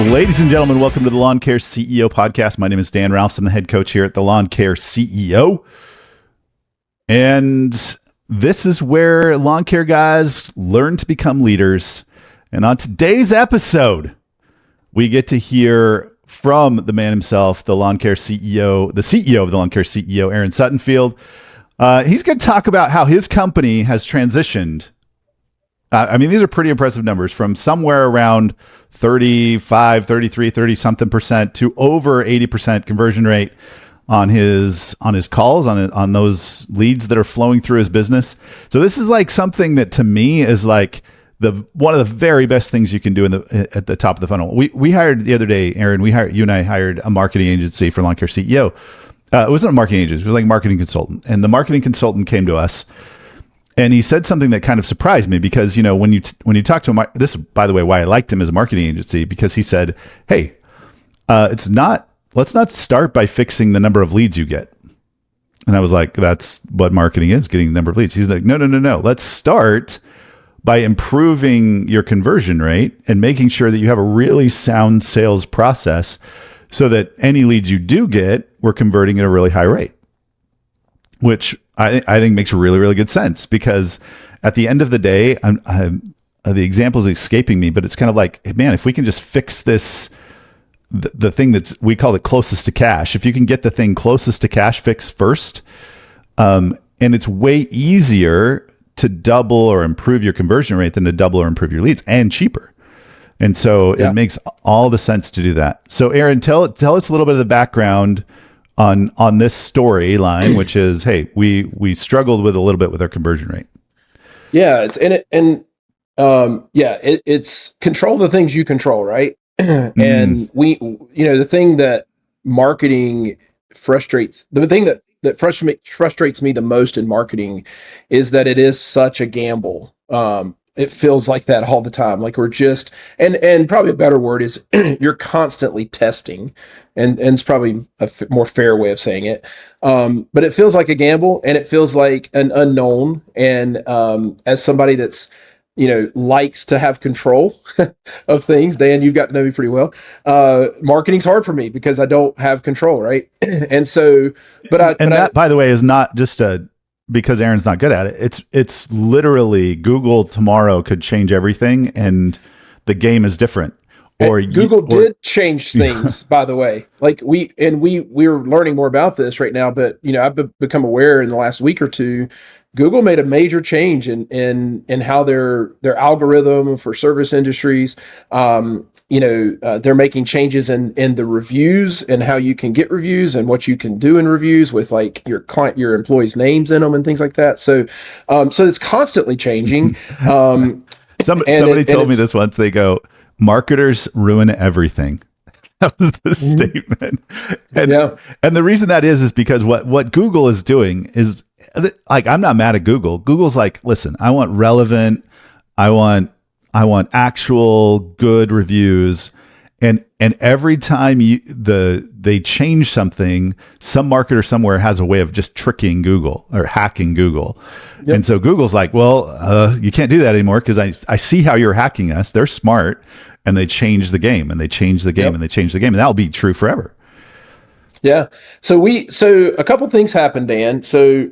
Ladies and gentlemen, welcome to the Lawn Care CEO podcast. My name is Dan Ralphs. I'm the head coach here at the Lawn Care CEO. And this is where lawn care guys learn to become leaders. And on today's episode, we get to hear from the man himself, the Lawn Care CEO, the CEO of the Lawn Care CEO, Aaron Suttonfield. He's going to talk about how his company has transitioned. These are pretty impressive numbers, from somewhere around 35, 33, 30 something percent to over 80% conversion rate on his calls, on those leads that are flowing through his business. So this is like something that to me is like one of the very best things you can do at the top of the funnel. We hired the other day, Aaron, you and I hired a marketing agency for Lawn Care CEO. It wasn't a marketing agency, it was like a marketing consultant. And the marketing consultant came to us and he said something that kind of surprised me, because, you know, when you talk to him, this is, by the way, why I liked him as a marketing agency, because he said, hey, let's not start by fixing the number of leads you get. And I was like, that's what marketing is, getting the number of leads. He's like, no. Let's start by improving your conversion rate and making sure that you have a really sound sales process so that any leads you do get, we're converting at a really high rate, which I think makes really, really good sense, because at the end of the day, the example is escaping me, but it's kind of like, man, if we can just fix this, the thing we call it closest to cash, if you can get the thing closest to cash fixed first, and it's way easier to double or improve your conversion rate than to double or improve your leads, and cheaper. And so it makes all the sense to do that. So Aaron, tell us a little bit of the background on this storyline, which is, hey, we struggled with a little bit with our conversion rate. Yeah, it's control the things you control, right? And the thing that marketing frustrates, the thing that frustrates me the most in marketing is that it is such a gamble. It feels like that all the time. Like we're just, and probably a better word is you're constantly testing, and it's probably a more fair way of saying it. But it feels like a gamble, and it feels like an unknown. And as somebody that's, likes to have control of things, Dan, you've got to know me pretty well. Marketing's hard for me because I don't have control, right? And so, that, by the way, is not just because Aaron's not good at it. It's literally Google tomorrow could change everything, and the game is different. Or Google did change things, by the way. Like we're learning more about this right now, but I've become aware in the last week or two, Google made a major change in how their algorithm for service industries. They're making changes in the reviews and how you can get reviews and what you can do in reviews with like your employees' names in them and things like that. So it's constantly changing. Somebody told me this once. They go, marketers ruin everything. That was the statement. And the reason that is because what Google is doing is, like, I'm not mad at Google. Google's like, listen, I want relevant, I want actual good reviews. And every time they change something, some marketer somewhere has a way of just tricking Google or hacking Google. Yep. And so Google's like, well, you can't do that anymore because I see how you're hacking us. They're smart, and they change the game, and they change the game, and they change the game, and that'll be true forever. Yeah. So a couple things happened, Dan. So,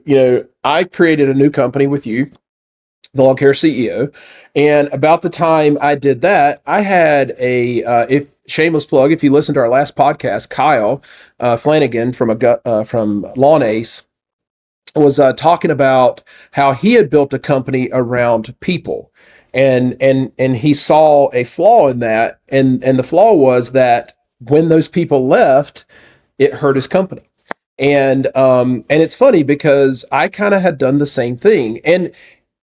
I created a new company with you, the Lawn Care CEO. And about the time I did that, I had shameless plug, if you listen to our last podcast, Kyle Flanagan from Lawn Ace was talking about how he had built a company around people. And he saw a flaw in that. And the flaw was that when those people left, it hurt his company. And it's funny because I kind of had done the same thing. And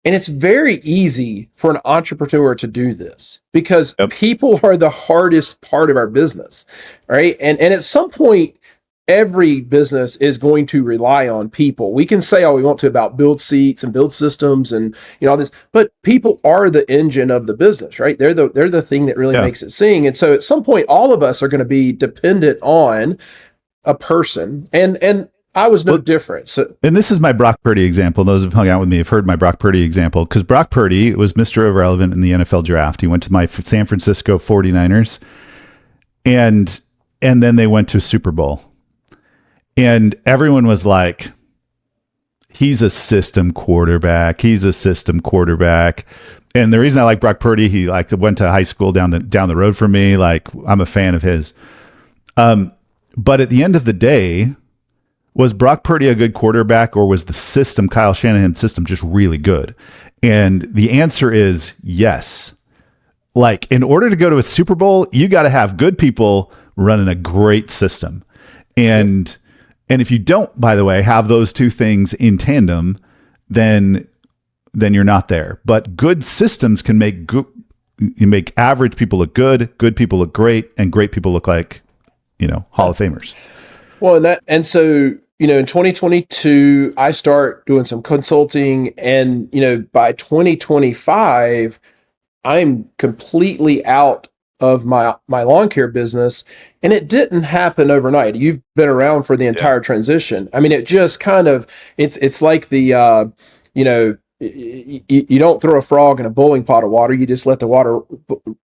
it's very easy for an entrepreneur to do this because people are the hardest part of our business, right? And at some point, every business is going to rely on people. We can say all we want to about build seats and build systems and all this, but people are the engine of the business, right? They're the thing that really makes it sing. And so at some point, all of us are going to be dependent on a person, and I was no different. So, and this is my Brock Purdy example. Those who've hung out with me have heard my Brock Purdy example, because Brock Purdy was Mr. Irrelevant in the NFL draft. He went to my San Francisco 49ers, And then they went to Super Bowl. And everyone was like, he's a system quarterback. He's a system quarterback. And the reason I like Brock Purdy, he like went to high school down the road from me. Like, I'm a fan of his. But at the end of the day, was Brock Purdy a good quarterback, or was the system, Kyle Shanahan's system, just really good? And the answer is yes. Like, in order to go to a Super Bowl, you got to have good people running a great system. And if you don't, by the way, have those two things in tandem, then you're not there. But good systems can make you make average people look good people look great, and great people look like, Hall of Famers. Well, and so, in 2022, I start doing some consulting, and, by 2025, I'm completely out of my lawn care business, and it didn't happen overnight. You've been around for the entire transition. I mean, it just kind of, it's like the, you don't throw a frog in a boiling pot of water. You just let the water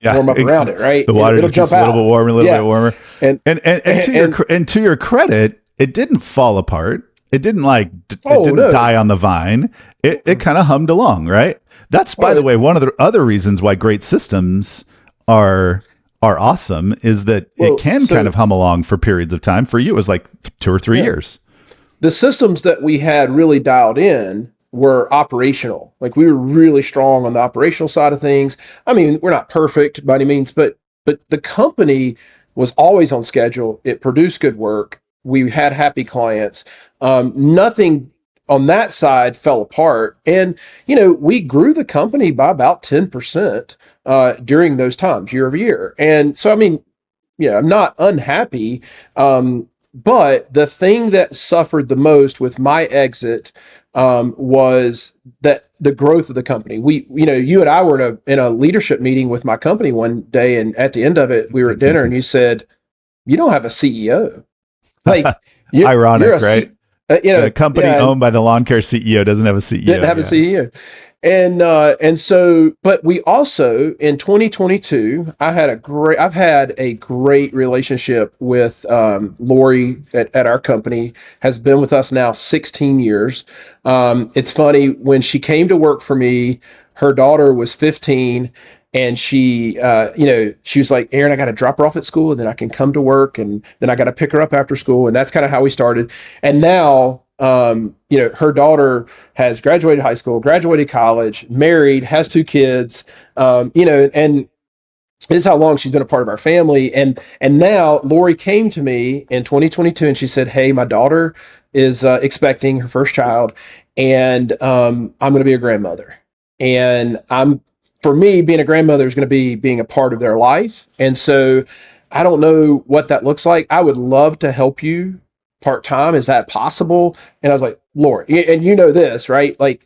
warm up around it, right? The water it'll just gets jump a little bit warmer, a little bit warmer. And to your credit, it didn't fall apart. It didn't die on the vine. It kind of hummed along, right? That's, by the way, one of the other reasons why great systems are awesome is that it can kind of hum along for periods of time. For you, it was like 2 or 3 years. The systems that we had really dialed in were operational. Like, we were really strong on the operational side of things. I mean, we're not perfect by any means, but the company was always on schedule. It produced good work. We had happy clients. Nothing on that side fell apart. And, we grew the company by about 10% during those times, year over year. And so, I mean, I'm not unhappy. But the thing that suffered the most with my exit was that the growth of the company. You and I were in a leadership meeting with my company one day, and at the end of it, we were at dinner, and you said, "You don't have a CEO." Like, ironic, right? A company owned by the lawn care CEO doesn't have a CEO. Didn't have a CEO. And so, but we also, in 2022, I've had a great relationship with Lori at our company, has been with us now 16 years. It's funny, when she came to work for me, her daughter was 15, and she was like, "Aaron, I got to drop her off at school, and then I can come to work, and then I got to pick her up after school." And that's kind of how we started. And now, her daughter has graduated high school, graduated college, married, has 2 kids, and this is how long she's been a part of our family. And now Lori came to me in 2022, and she said, "Hey, my daughter is expecting her first child, and I'm going to be a grandmother. And for me, being a grandmother is going to be being a part of their life. And so I don't know what that looks like. I would love to help you part-time. Is that possible?" And I was like, "Lori," and this, right? Like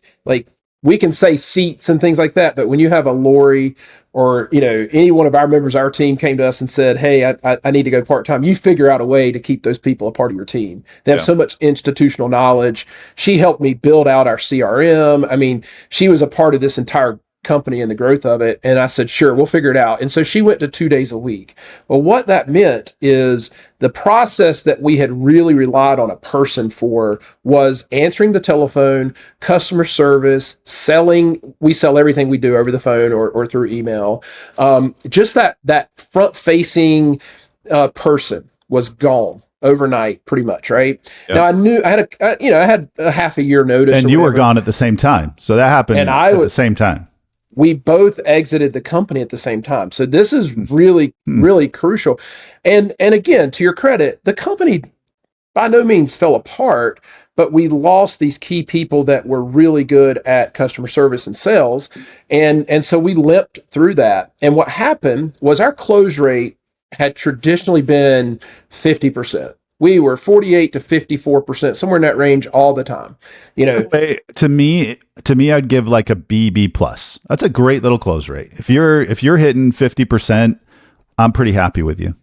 we can say seats and things like that, but when you have a Lori or, any one of our members of our team came to us and said, "Hey, I need to go part-time," you figure out a way to keep those people a part of your team. They have so much institutional knowledge. She helped me build out our CRM. I mean, she was a part of this entire company and the growth of it. And I said, "Sure, we'll figure it out." And so she went to 2 days a week. Well, what that meant is the process that we had really relied on a person for was answering the telephone, customer service, selling. We sell everything we do over the phone or through email. Just that front facing person was gone overnight, pretty much, right? Yep. Now, I knew I had a half a year notice, and you were gone at the same time, so that happened at the same time. We both exited the company at the same time. So this is really, really crucial. And again, to your credit, the company by no means fell apart, but we lost these key people that were really good at customer service and sales. And so we limped through that. And what happened was our close rate had traditionally been 50%. We were 48 to 54%, somewhere in that range all the time. To me, I'd give like a B plus. That's a great little close rate. If you're hitting 50%, I'm pretty happy with you.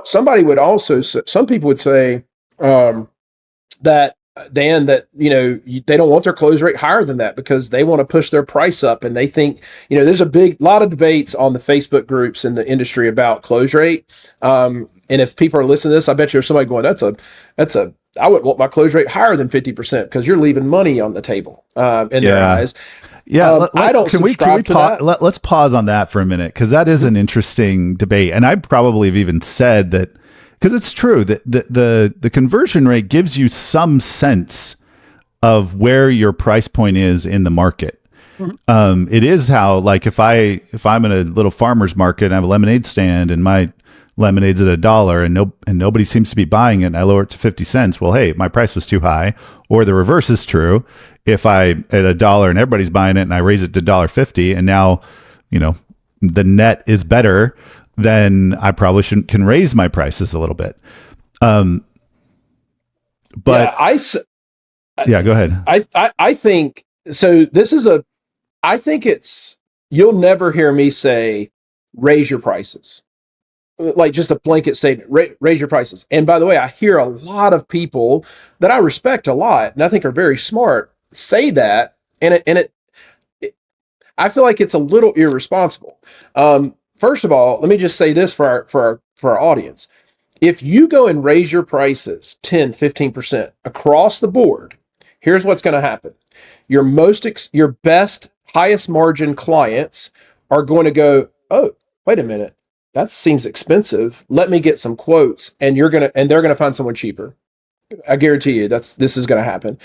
Some people would say that Dan, that, they don't want their close rate higher than that because they want to push their price up, and they think, there's a lot of debates on the Facebook groups in the industry about close rate. And if people are listening to this, I bet you there's somebody going, I wouldn't want my close rate higher than 50% because you're leaving money on the table in their eyes. Yeah, I don't subscribe to that. Let's pause on that for a minute, because that is an interesting debate, and I probably have even said that, because it's true that the conversion rate gives you some sense of where your price point is in the market. Mm-hmm. It is how, like, if I'm in a little farmer's market and I have a lemonade stand and my lemonade's at $1 and nobody seems to be buying it, and I lower it to 50 cents. Well, hey, my price was too high. Or the reverse is true. If I at $1 and everybody's buying it and I raise it to $1.50, and now, the net is better, then I probably can raise my prices a little bit. But yeah, go ahead. I think so. I think you'll never hear me say raise your prices, like just a blanket statement, raise your prices. And by the way, I hear a lot of people that I respect a lot and I think are very smart say that, and I feel like it's a little irresponsible. First of all, let me just say this for our audience. If you go and raise your prices 10, 15% across the board, here's what's going to happen. Your best, highest margin clients are going to go, oh, wait a minute, that seems expensive. Let me get some quotes, and they're going to find someone cheaper. I guarantee you this is going to happen.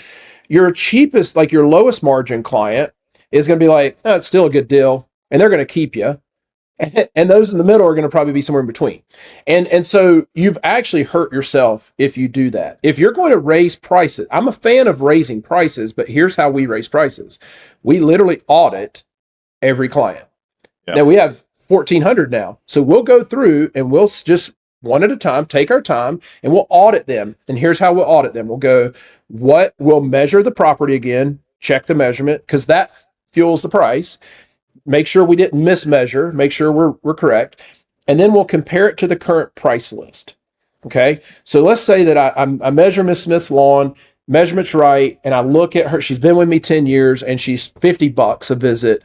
Your cheapest, like your lowest margin client, is going to be like, oh, it's still a good deal, and they're going to keep you. And those in the middle are going to probably be somewhere in between. And so you've actually hurt yourself if you do that. If you're going to raise prices, I'm a fan of raising prices, but here's how we raise prices. We literally audit every client. Yep. Now we have 1,400 now. So we'll go through and we'll just one at a time, take our time, and we'll audit them. And here's how we'll audit them. We'll measure the property again, check the measurement, because that fuels the price. Make sure we didn't mismeasure, make sure we're correct. And then we'll compare it to the current price list. Okay. So let's say that I measure Miss Smith's lawn, measurement's right, and I look at her, she's been with me 10 years and she's $50 a visit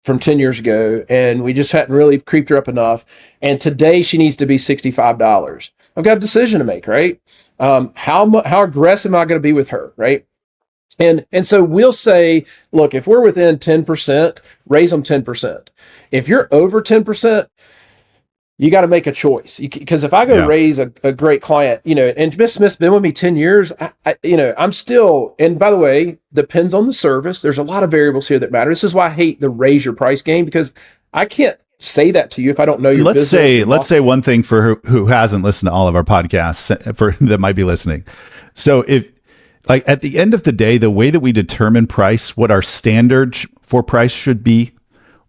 from 10 years ago. And we just hadn't really creeped her up enough. And today she needs to be $65. I've got a decision to make, right? How aggressive am I going to be with her, right? And so we'll say, look, if we're within 10%, raise them 10%. If you're over 10%, you got to make a choice. Because if I go raise a great client, and Miss Smith's been with me 10 years, I'm still, and by the way, depends on the service. There's a lot of variables here that matter. This is why I hate the raise your price game, because I can't say that to you if I don't know your business. Let's say one thing for who hasn't listened to all of our podcasts, for that might be listening. So like at the end of the day, the way that we determine price, what our standard for price should be,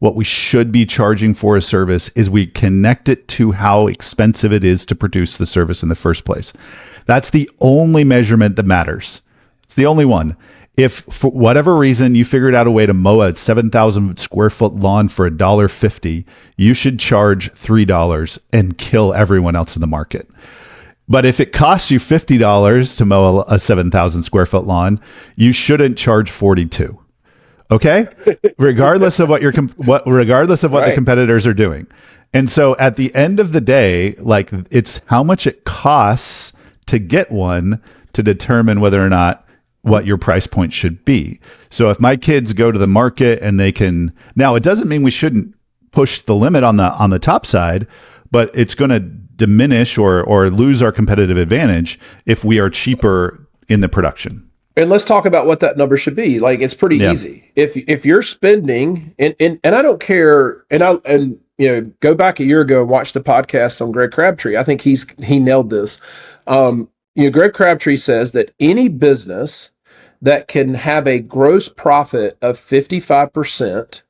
what we should be charging for a service, is we connect it to how expensive it is to produce the service in the first place. That's the only measurement that matters. It's the only one. If for whatever reason you figured out a way to mow a 7,000 square foot lawn for $1.50, you should charge $3 and kill everyone else in the market. But if it costs you $50 to mow a 7,000 square foot lawn, you shouldn't charge $42. Okay, regardless of what the competitors are doing. And so at the end of the day, like, it's how much it costs to get one to determine whether or not what your price point should be. So if my kids go to the market and they can, now it doesn't mean we shouldn't push the limit on the top side, but it's going to diminish or lose our competitive advantage if we are cheaper in the production. And let's talk about what that number should be. Like, it's pretty easy. If you're spending, and I don't care, and go back a year ago and watch the podcast on Greg Crabtree. I think he nailed this. Greg Crabtree says that any business that can have a gross profit of 55%,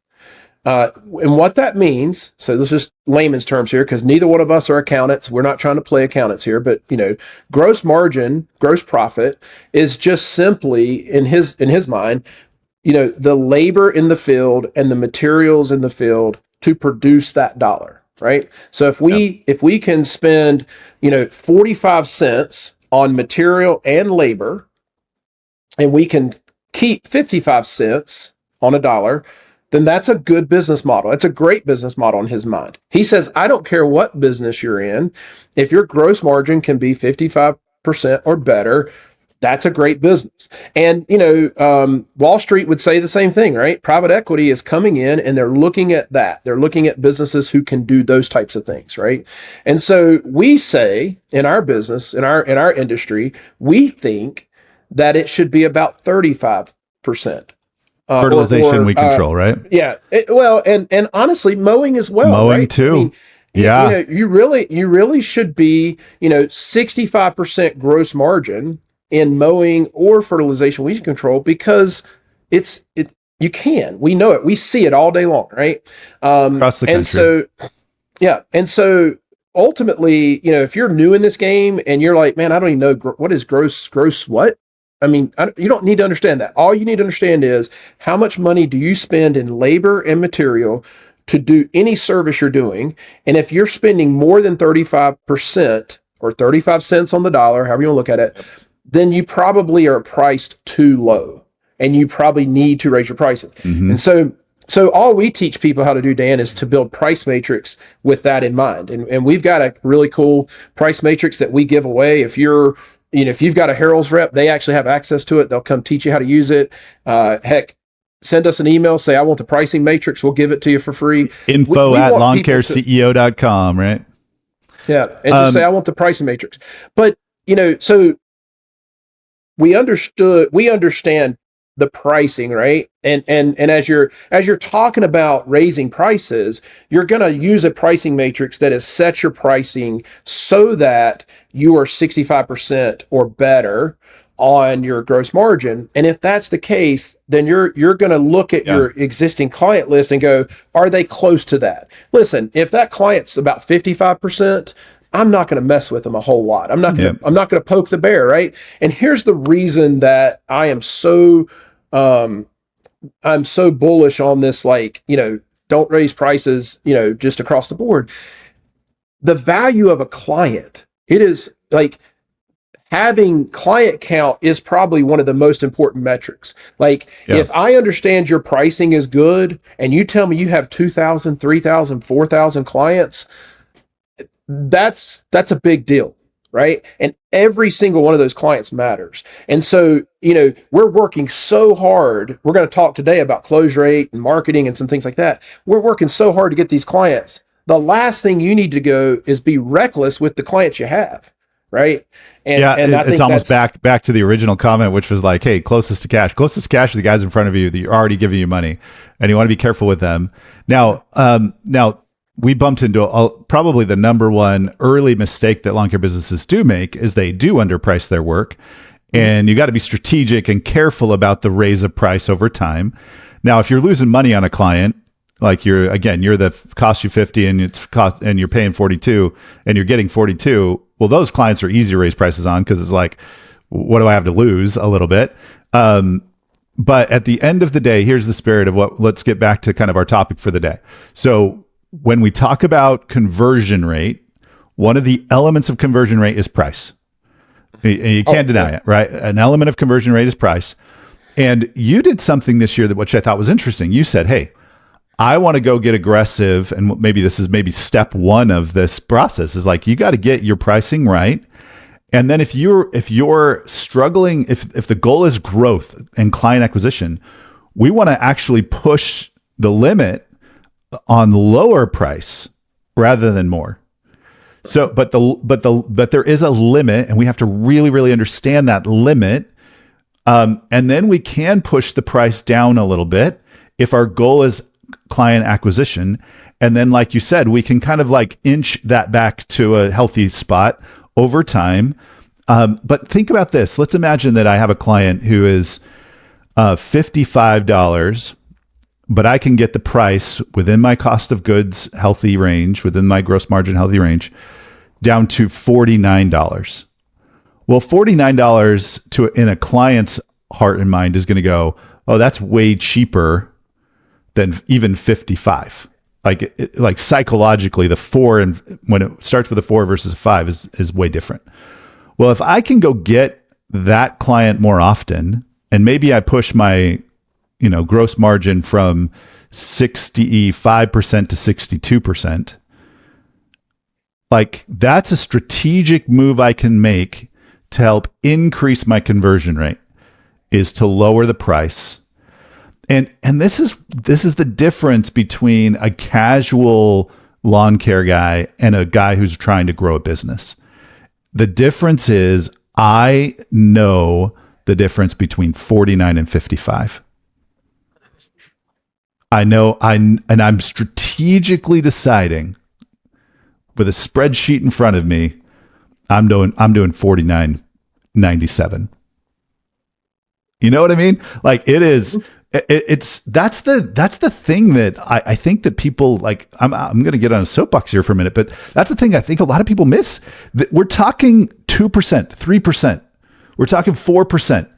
and what that means, so this is just layman's terms here, because neither one of us are accountants. We're not trying to play accountants here, but gross margin, gross profit is just simply in his mind, the labor in the field and the materials in the field to produce that dollar, right? So if we can spend 45 cents on material and labor, and we can keep 55 cents on a dollar, then that's a good business model. It's a great business model in his mind. He says, I don't care what business you're in. If your gross margin can be 55% or better, that's a great business. And, Wall Street would say the same thing, right? Private equity is coming in and they're looking at that. They're looking at businesses who can do those types of things, right? And so we say in our business, in our industry, we think that it should be about 35%. Fertilization we control, right? Yeah. And honestly, mowing as well. Mowing right? too. I mean, yeah. You really should be, 65% gross margin in mowing or fertilization weed control, because you can. We know it. We see it all day long, right? Across the country. And so, yeah. And so ultimately, if you're new in this game and you're like, man, I don't even know what is gross what? I mean, you don't need to understand that. All you need to understand is how much money do you spend in labor and material to do any service you're doing. And if you're spending more than 35% or 35 cents on the dollar, however you want to look at it, then you probably are priced too low and you probably need to raise your pricing. Mm-hmm. And so all we teach people how to do, Dan, is to build price matrix with that in mind. And we've got a really cool price matrix that we give away. If you've got a Harold's rep, they actually have access to it. They'll come teach you how to use it. Heck, send us an email, say, I want the pricing matrix. We'll give it to you for free. Info at lawncareceo.com, right? Yeah. And just say, I want the pricing matrix. But, so we understand the pricing, right? And as you're talking about raising prices, you're going to use a pricing matrix that has set your pricing so that you are 65% or better on your gross margin. And if that's the case, then you're going to look at your existing client list and go, are they close to that? Listen, if that client's about 55%, I'm not going to mess with them a whole lot. I'm not going to poke the bear, right? And here's the reason that I am so I'm so bullish on this, don't raise prices, just across the board. The value of a client, it is like having client count is probably one of the most important metrics. If I understand your pricing is good and you tell me you have 2,000, 3,000, 4,000 clients, that's a big deal, right? And every single one of those clients matters. And so, we're working so hard. We're going to talk today about close rate and marketing and some things like that. We're working so hard to get these clients. The last thing you need to go is be reckless with the clients you have, right? And I think it's almost back to the original comment, which was like, hey, closest to cash are the guys in front of you that you're already giving you money, and you want to be careful with them. Now, we bumped into probably the number one early mistake that lawn care businesses do make is they do underprice their work. And you got to be strategic and careful about the raise of price over time. Now, if you're losing money on a client, like you're the cost you 50 and you're paying 42 and you're getting 42, well, those clients are easy to raise prices on because it's like, what do I have to lose a little bit? But at the end of the day, here's the spirit of let's get back to kind of our topic for the day. So when we talk about conversion rate, one of the elements of conversion rate is price. You can't deny it, right? An element of conversion rate is price. And you did something this year which I thought was interesting. You said, hey, I want to go get aggressive. And maybe this is step one of this process is like, you got to get your pricing right. And then if you're struggling, if the goal is growth and client acquisition, we want to actually push the limit on lower price rather than more. So, but there is a limit, and we have to really, really understand that limit. And then we can push the price down a little bit if our goal is client acquisition. And then, like you said, we can kind of inch that back to a healthy spot over time. But think about this. Let's imagine that I have a client who is $55, but I can get the price within my cost of goods healthy range, within my gross margin healthy range, down to $49. Well, $49 in a client's heart and mind is going to go, oh, that's way cheaper than even 55. Like psychologically, the 4 and when it starts with a 4 versus a 5 is way different. Well, if I can go get that client more often and maybe I push my, gross margin from 65% to 62%. Like, that's a strategic move I can make to help increase my conversion rate, is to lower the price. And this is the difference between a casual lawn care guy and a guy who's trying to grow a business. The difference is I know the difference between 49 and 55. I'm strategically deciding with a spreadsheet in front of me, I'm doing 49.97. You know what I mean? Like, it's that's the thing that I think that people like. I'm going to get on a soapbox here for a minute, but that's the thing I think a lot of people miss. That we're talking 2%, 3%, we're talking 4%,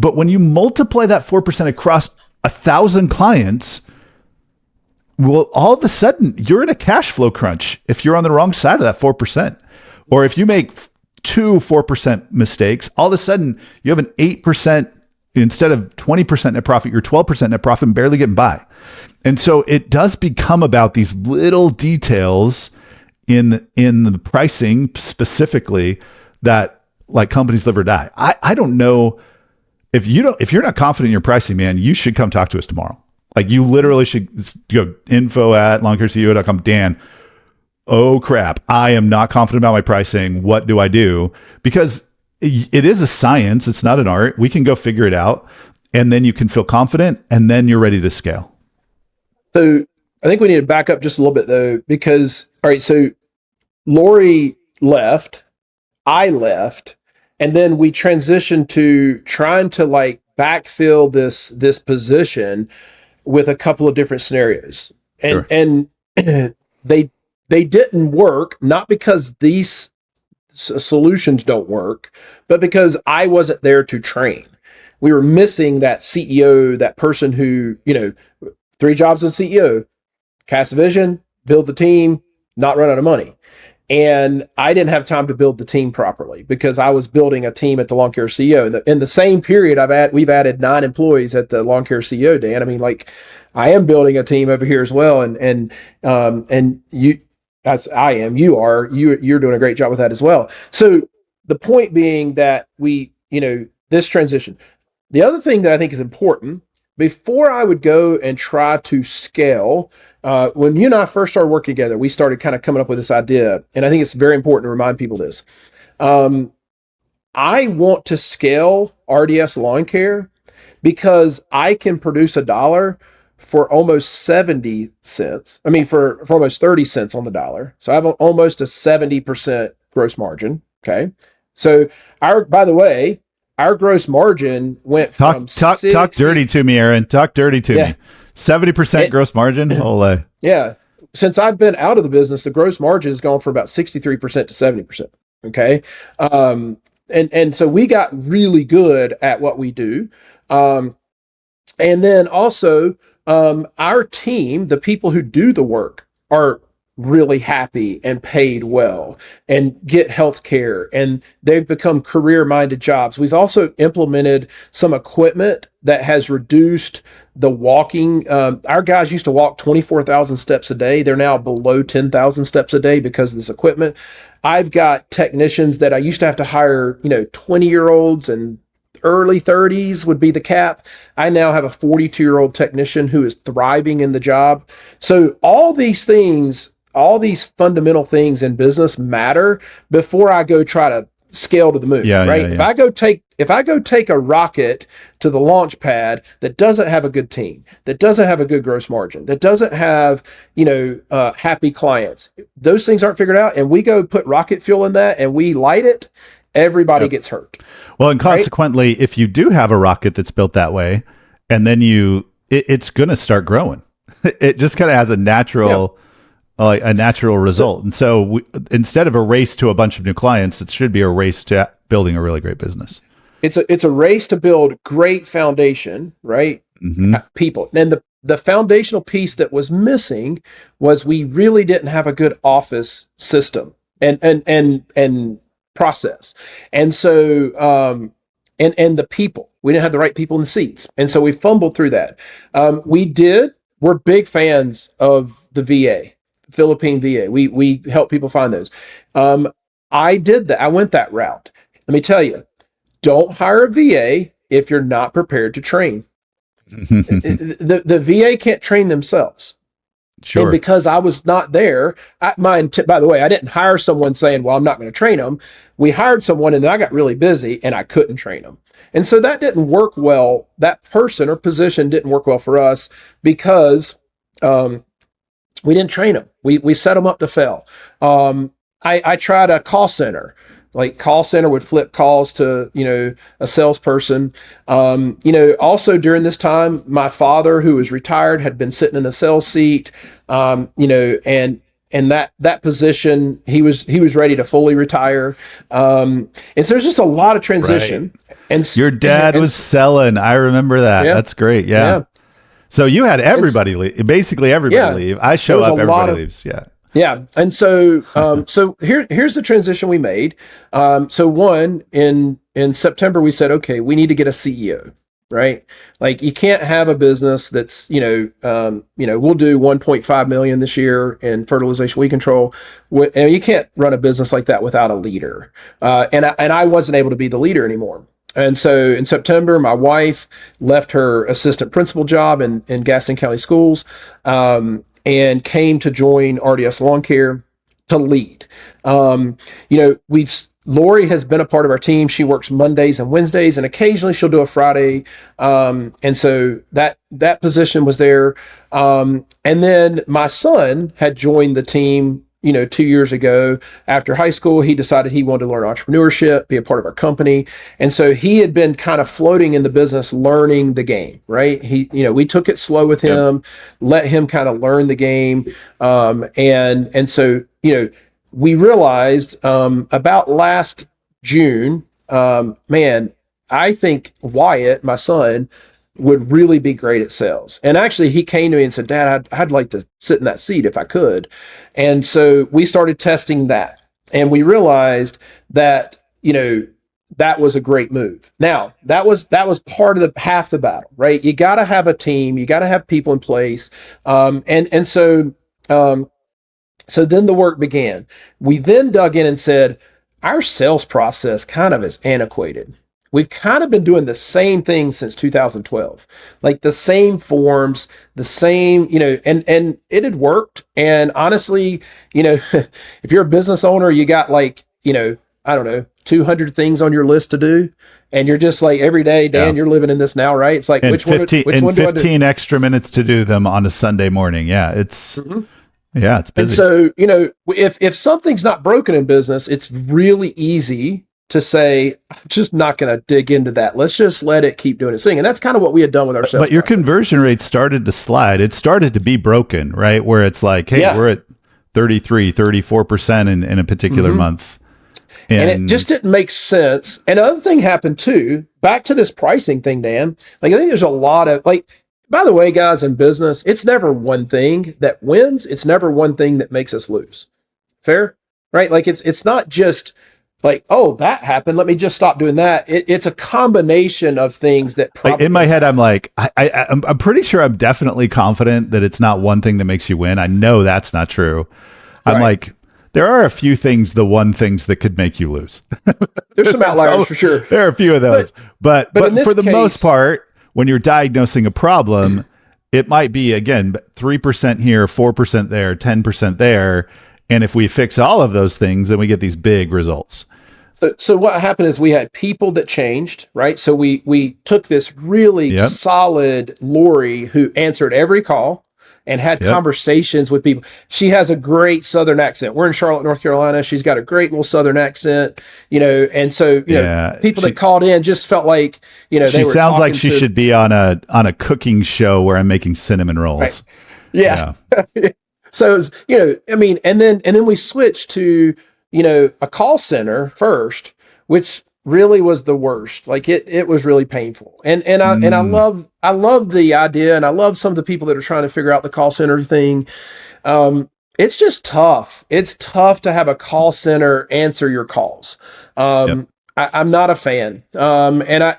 but when you multiply that 4% across 1,000 clients, well, all of a sudden you're in a cash flow crunch if you're on the wrong side of that 4%, or if you make 4% mistakes, all of a sudden you have an 8%. Instead of 20% net profit, you're 12% net profit and barely getting by. And so it does become about these little details in the pricing specifically that, like, companies live or die. I don't know if you're not confident in your pricing, man, you should come talk to us tomorrow. Like, you literally should go info@lawncareceo.com. Dan, oh crap, I am not confident about my pricing. What do I do? Because it is a science. It's not an art. We can go figure it out, and then you can feel confident, and then you're ready to scale. So I think we need to back up just a little bit, though, because, all right, so Lori left, I left, and then we transitioned to trying to like backfill this position with a couple of different scenarios. And Sure. and they didn't work, not because these solutions don't work, but because I wasn't there to train. We were missing that CEO, that person who, 3 jobs as CEO: cast a vision, build the team, not run out of money. And I didn't have time to build the team properly because I was building a team at the Lawn Care CEO. In the same period, we've added 9 employees at the Lawn Care CEO, Dan. I mean, like, I am building a team over here as well. And you, as I am, you're doing a great job with that as well. So the point being that this transition. The other thing that I think is important, before I would go and try to scale, when you and I first started working together, we started kind of coming up with this idea. And I think it's very important to remind people this. I want to scale RDS Lawn Care because I can produce $1 for almost 70 cents. I mean, for almost 30 cents on the dollar. So I have almost a 70% gross margin. Okay. So by the way, our gross margin went from talk dirty to me, Aaron. Talk dirty to me. 70% gross margin. Holy. Yeah. Since I've been out of the business, the gross margin has gone from about 63% to 70%. Okay. And so we got really good at what we do. And then also, our team, the people who do the work, are really happy and paid well and get health care, and they've become career-minded jobs. We've also implemented some equipment that has reduced the walking. Our guys used to walk 24,000 steps a day. They're now below 10,000 steps a day because of this equipment. I've got technicians that I used to have to hire, 20-year-olds, and early 30s would be the cap. I now have a 42-year-old technician who is thriving in the job. So all these things, all these fundamental things in business matter before I go try to scale to the moon. Right? If I go take a rocket to the launch pad that doesn't have a good team, that doesn't have a good gross margin, that doesn't have, happy clients, those things aren't figured out, and we go put rocket fuel in that and we light it, everybody gets hurt. Well, and consequently, if you do have a rocket that's built that way, and then it's going to start growing. It just kind of has a natural result. And so instead of a race to a bunch of new clients, it should be a race to building a really great business. It's a race to build great foundation, right? Mm-hmm. People. And the foundational piece that was missing was we really didn't have a good office system and process. And so and the people. We didn't have the right people in the seats. And so we fumbled through that. We're big fans of the VA, Philippine VA. We help people find those. I did that. I went that route. Let me tell you, don't hire a VA if you're not prepared to train. The VA can't train themselves. Sure. And because I was not there, by the way, I didn't hire someone saying, well, I'm not going to train them. We hired someone and I got really busy and I couldn't train them. And so that didn't work well. That person or position didn't work well for us because we didn't train them. We set them up to fail. I tried a call center. Like call center would flip calls to, a salesperson. Also during this time, my father, who was retired, had been sitting in the sales seat, and that position, he was ready to fully retire. And so there's just a lot of transition. Right. And your dad was selling. I remember that. Yeah. That's great. Yeah. So you had everybody leave, basically everybody leave. I show up, everybody leaves. Yeah. Yeah. And so, here's the transition we made. So in September, we said, okay, we need to get a CEO, right? Like you can't have a business that's, we'll do 1.5 million this year in fertilization weed control. And you can't run a business like that without a leader. And I wasn't able to be the leader anymore. And so in September, my wife left her assistant principal job in Gaston County Schools, and came to join RDS Lawn Care to lead. Lori has been a part of our team. She works Mondays and Wednesdays, and occasionally she'll do a Friday. And so that position was there. And then my son had joined the team, 2 years ago. After high school, he decided he wanted to learn entrepreneurship, be a part of our company. And so he had been kind of floating in the business, learning the game, right? We took it slow with him, let him kind of learn the game. And so, we realized, about last June, I think Wyatt, my son, would really be great at sales. And actually he came to me and said, Dad, I'd like to sit in that seat if I could. And so we started testing that, and we realized that, that was a great move. Now that was part of half the battle, right? You got to have a team, you got to have people in place. So then the work began. We then dug in and said, our sales process kind of is antiquated. We've kind of been doing the same thing since 2012, like the same forms, the same, and it had worked. And honestly, if you're a business owner, you got like, I don't know, 200 things on your list to do. And you're just like every day, Dan, you're living in this now, right? It's like, and which 15, one do I do? 15 extra minutes to do them on a Sunday morning. Yeah. It's busy. And so, if something's not broken in business, it's really easy to say, I'm just not going to dig into that. Let's just let it keep doing its thing. And that's kind of what we had done with ourselves. But your conversion rate started to slide. It started to be broken, right? Where it's like, hey, we're at 33, 34% in a particular month. And it just didn't make sense. And another thing happened too, back to this pricing thing, Dan. Like, I think there's a lot of, by the way, guys, in business, it's never one thing that wins. It's never one thing that makes us lose. Fair? Right? Like, it's not just like, oh, that happened, let me just stop doing that. It's a combination of things that probably in my head, I'm like, I'm pretty sure I'm definitely confident that it's not one thing that makes you win. I know that's not true. I'm like, there are a few things, the things that could make you lose. There's some outliers for sure. There are a few of those. But for the most part, when you're diagnosing a problem, it might be, again, 3% here, 4% there, 10% there. And if we fix all of those things, then we get these big results. So what happened is we had people that changed, right? So we took this really solid Lori who answered every call and had conversations with people. She has a great Southern accent. We're in Charlotte, North Carolina. She's got a great little Southern accent, and so people that called in just felt like she sounds like she should be on a cooking show where I'm making cinnamon rolls. Right. Yeah. So it was, and then we switched to, a call center first, which really was the worst. Like it was really painful. And I love the idea, and I love some of the people that are trying to figure out the call center thing. It's just tough. It's tough to have a call center answer your calls. I'm not a fan. I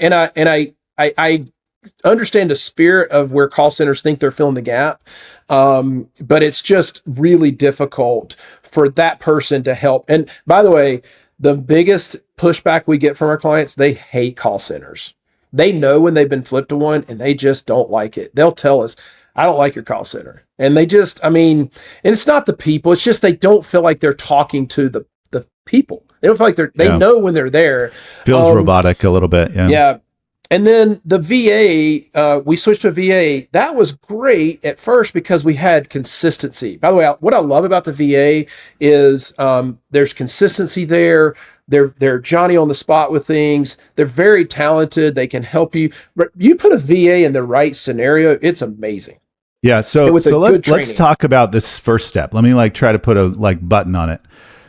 understand the spirit of where call centers think they're filling the gap. But it's just really difficult for that person to help. And by the way, the biggest pushback we get from our clients, they hate call centers. They know when they've been flipped to one and they just don't like it. They'll tell us, I don't like your call center. And they just, I mean, and it's not the people, it's just they don't feel like they're talking to the people. They don't feel like they know when they're there. Feels robotic a little bit. Yeah. Yeah. And then the VA, we switched to VA. That was great at first because we had consistency. By the way, what I love about the VA is there's consistency there. They're Johnny on the spot with things. They're very talented. They can help you. But you put a VA in the right scenario, it's amazing. Yeah. So let's talk about this first step. Let me try to put a button on it.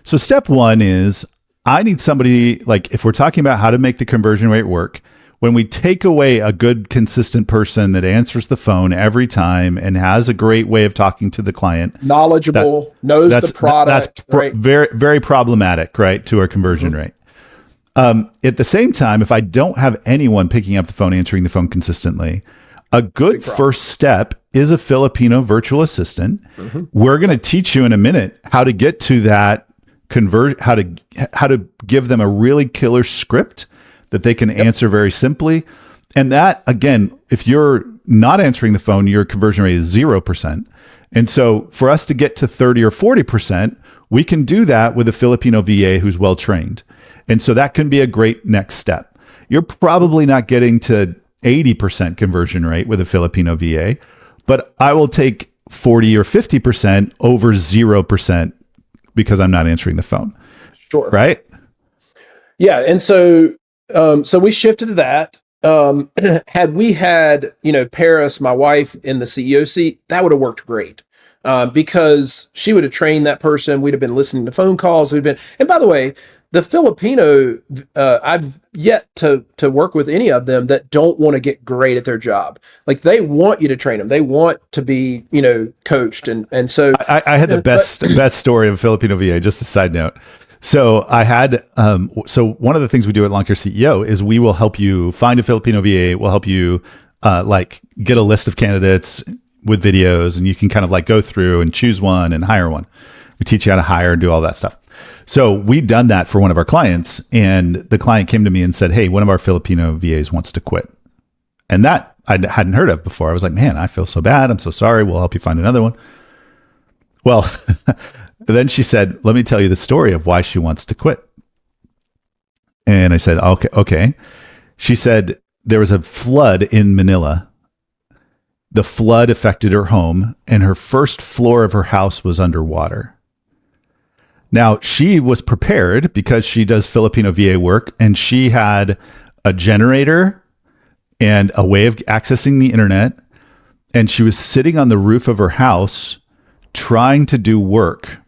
So step one is I need somebody, if we're talking about how to make the conversion rate work, when we take away a good, consistent person that answers the phone every time and has a great way of talking to the client, knowledgeable, knows the product, that's very, very problematic, right, to our conversion rate. At the same time, if I don't have anyone picking up the phone, answering the phone consistently, a good first step is a Filipino virtual assistant. We're going to teach you in a minute how to get to that how to give them a really killer script that they can answer very simply. And that, again, if you're not answering the phone, your conversion rate is 0%. And so for us to get to 30 or 40%, we can do that with a Filipino VA who's well trained. And so that can be a great next step. You're probably not getting to 80% conversion rate with a Filipino VA, but I will take 40 or 50% over 0% because I'm not answering the phone. Sure. Right? Yeah. And so we shifted to that. Had we had, Paris, my wife, in the CEO seat, that would have worked great. Because she would have trained that person. We'd have been listening to phone calls. And by the way, the Filipino, I've yet to work with any of them that don't want to get great at their job. Like, they want you to train them. They want to be, coached. And so I had the best story of a Filipino VA, just a side note. So I had, so one of the things we do at Lawn Care CEO is we will help you find a Filipino VA. We'll help you, get a list of candidates with videos, and you can kind of go through and choose one and hire one. We teach you how to hire and do all that stuff. So we'd done that for one of our clients, and the client came to me and said, "Hey, one of our Filipino VAs wants to quit." And that I hadn't heard of before. I was like, "Man, I feel so bad. I'm so sorry. We'll help you find another one." Well, then she said, "Let me tell you the story of why she wants to quit." And I said, okay. She said there was a flood in Manila. The flood affected her home, and her first floor of her house was underwater. Now, she was prepared because she does Filipino VA work, and she had a generator and a way of accessing the internet. And she was sitting on the roof of her house trying to do work.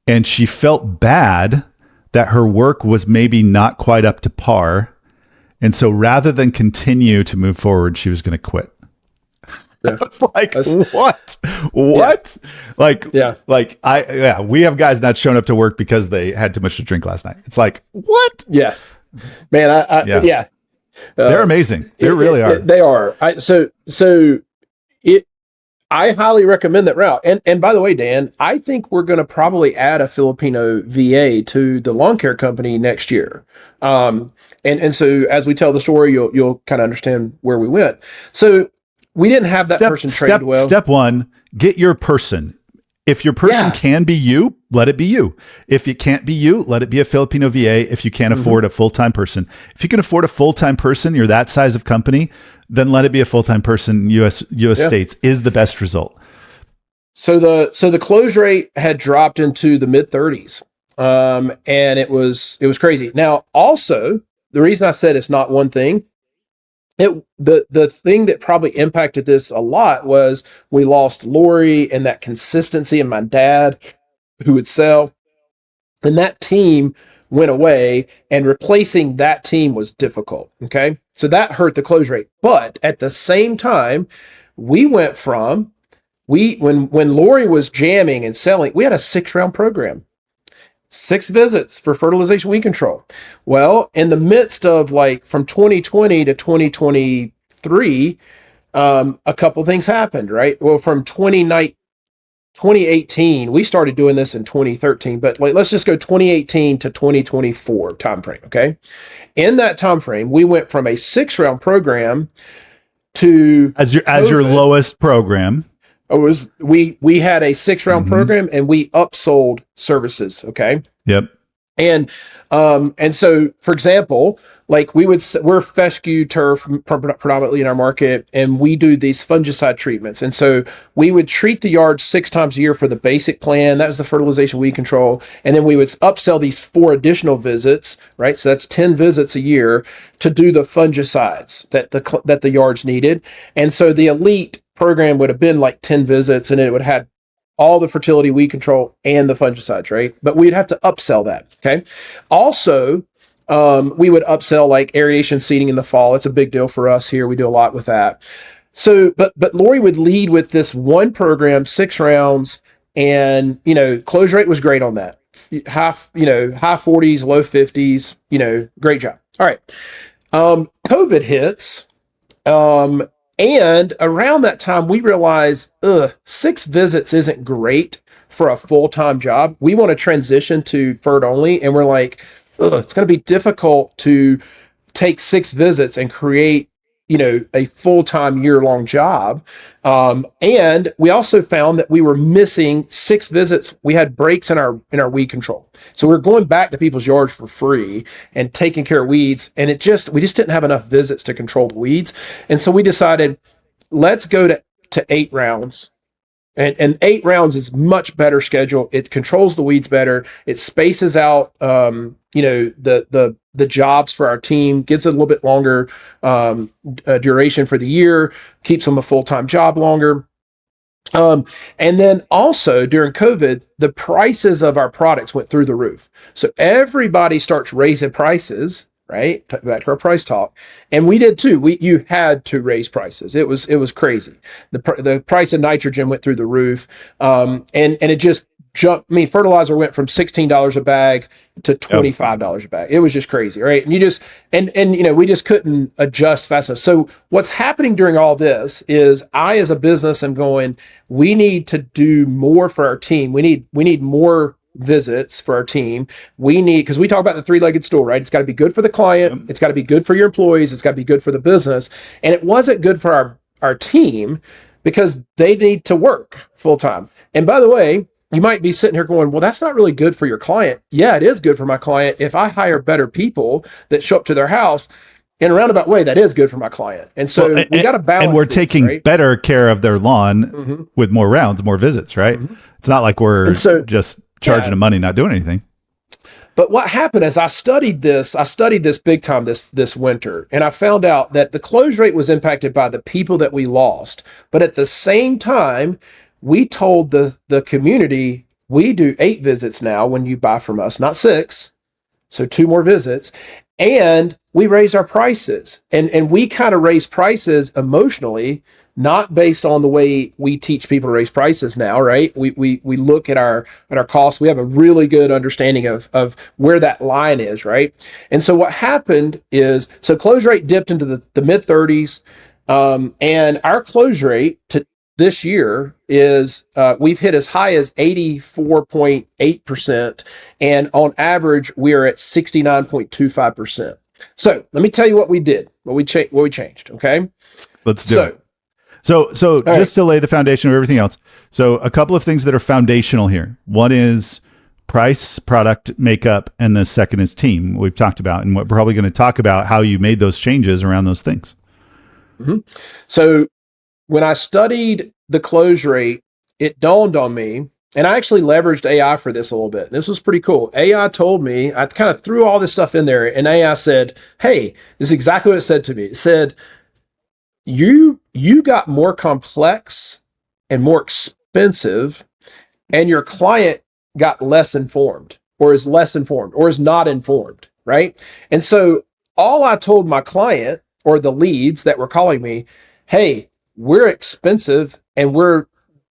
And she felt bad that her work was maybe not quite up to par. And so rather than continue to move forward, she was going to quit. Yeah. I was like, what? Yeah. We have guys not showing up to work because they had too much to drink last night. It's like, what? Yeah, man. Yeah. They're amazing. They really are. They are. I highly recommend that route. And by the way, Dan, I think we're going to probably add a Filipino VA to the lawn care company next year. And so as we tell the story, you'll kind of understand where we went. So we didn't have that person trained well. Step one, get your person. If your person can be you, let it be you. If it can't be you, let it be a Filipino VA if you can't afford a full-time person. If you can afford a full-time person, you're that size of company, then let it be a full-time person. US states is the best result. So the close rate had dropped into the mid-30s. And it was crazy. Now, also, the reason I said it's not one thing, the thing that probably impacted this a lot was we lost Lori and that consistency, and my dad who would sell, and that team went away, and replacing that team was difficult. Okay. So that hurt the close rate. But at the same time, we went from, when Lori was jamming and selling, we had a 6-round program. 6 visits for fertilization weed control. Well, in the midst of like from 2020 to 2023, a couple things happened, right? Well, from 2018, we started doing this in 2013, but like, let's just go 2018 to 2024 timeframe. Okay. In that timeframe, we went from a 6-round program to as your lowest program. It was we had a 6-round program and we upsold services. Okay. Yep. And so, for example, like we're fescue turf predominantly in our market, and we do these fungicide treatments. And so we would treat the yard 6 times a year for the basic plan. That was the fertilization weed control. And then we would upsell these 4 additional visits, right? So that's 10 visits a year to do the fungicides that the yards needed. And so the elite program would have been like 10 visits, and it would have had all the fertility weed control and the fungicides, right? But we'd have to upsell that. Okay. Also, we would upsell like aeration seeding in the fall. It's a big deal for us here. We do a lot with that. So, but Lori would lead with this one program, 6 rounds, and close rate was great on that. High 40s, low 50s, great job. All right. COVID hits. And around that time, we realized, 6 visits isn't great for a full-time job. We want to transition to FERT only. And we're like, it's going to be difficult to take 6 visits and create, a full-time year-long job. And we also found that we were missing 6 visits. We had breaks in our weed control. So we're going back to people's yards for free and taking care of weeds. And we just didn't have enough visits to control the weeds. And so we decided, let's go to 8 rounds. And 8 rounds is much better schedule. It controls the weeds better. It spaces out, the jobs for our team, gives it a little bit longer duration for the year, keeps them a full-time job longer. And then also during COVID, the prices of our products went through the roof. So everybody starts raising prices, right? Back to our price talk. And we did too. You had to raise prices. It was crazy. The price of nitrogen went through the roof. And it just jumped. Fertilizer went from $16 a bag to $25 a bag. It was just crazy, right? And we just couldn't adjust fast enough. So what's happening during all this is I, as a business, am going, we need to do more for our team. We need more visits for our team. Because we talk about the 3-legged stool, right? It's got to be good for the client. It's got to be good for your employees. It's got to be good for the business. And it wasn't good for our team because they need to work full time. And by the way, you might be sitting here going, well, that's not really good for your client. Yeah, it is good for my client. If I hire better people that show up to their house in a roundabout way, that is good for my client. And so we got to balance. And we're taking better care of their lawn with more rounds, more visits, right? It's not like we're just charging them money, not doing anything. But what happened is I studied this big time this winter, and I found out that the close rate was impacted by the people that we lost. But at the same time, we told the community, we do 8 visits now when you buy from us, not 6. So 2 more visits. And we raised our prices. And we kind of raised prices emotionally, not based on the way we teach people to raise prices now, right? We look at our costs. We have a really good understanding of where that line is, right? And so what happened is, close rate dipped into the mid 30s, and our close rate to this year is we've hit as high as 84.8%, and on average we are at 69.25%. So let me tell you what we did, what we changed. Okay, let's do it. So just to lay the foundation of everything else. So a couple of things that are foundational here. One is price, product, makeup, and the second is team. We've talked about, and we're probably going to talk about how you made those changes around those things. So when I studied the close rate, it dawned on me, and I actually leveraged AI for this a little bit. This was pretty cool. AI told me, I kind of threw all this stuff in there, and AI said, hey, this is exactly what it said to me. It said, you got more complex and more expensive, and your client got less informed, or is not informed, right? And so all I told my client, or the leads that were calling me, hey, we're expensive, and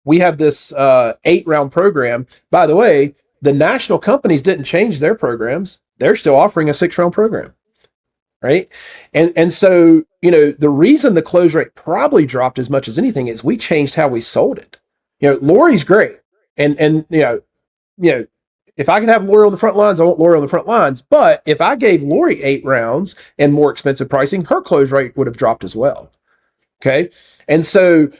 we have this 8-round program. By the way, the national companies didn't change their programs. They're still offering a 6-round program. Right. And so, the reason the close rate probably dropped as much as anything is we changed how we sold it. Lori's great. And if I can have Lori on the front lines, I want Lori on the front lines. But if I gave Lori 8 rounds and more expensive pricing, her close rate would have dropped as well. Okay. And so,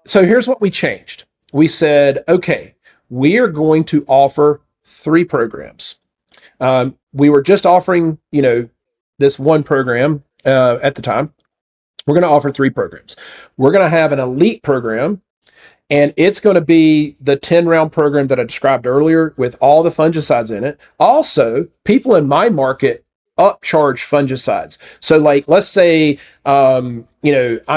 here's what we changed. We said, okay, we are going to offer 3 programs. We were just offering, this one program at the time. We're going to offer 3 programs. We're going to have an elite program, and it's going to be the 10-round program that I described earlier with all the fungicides in it. Also, people in my market upcharge fungicides. So like, let's say, I'm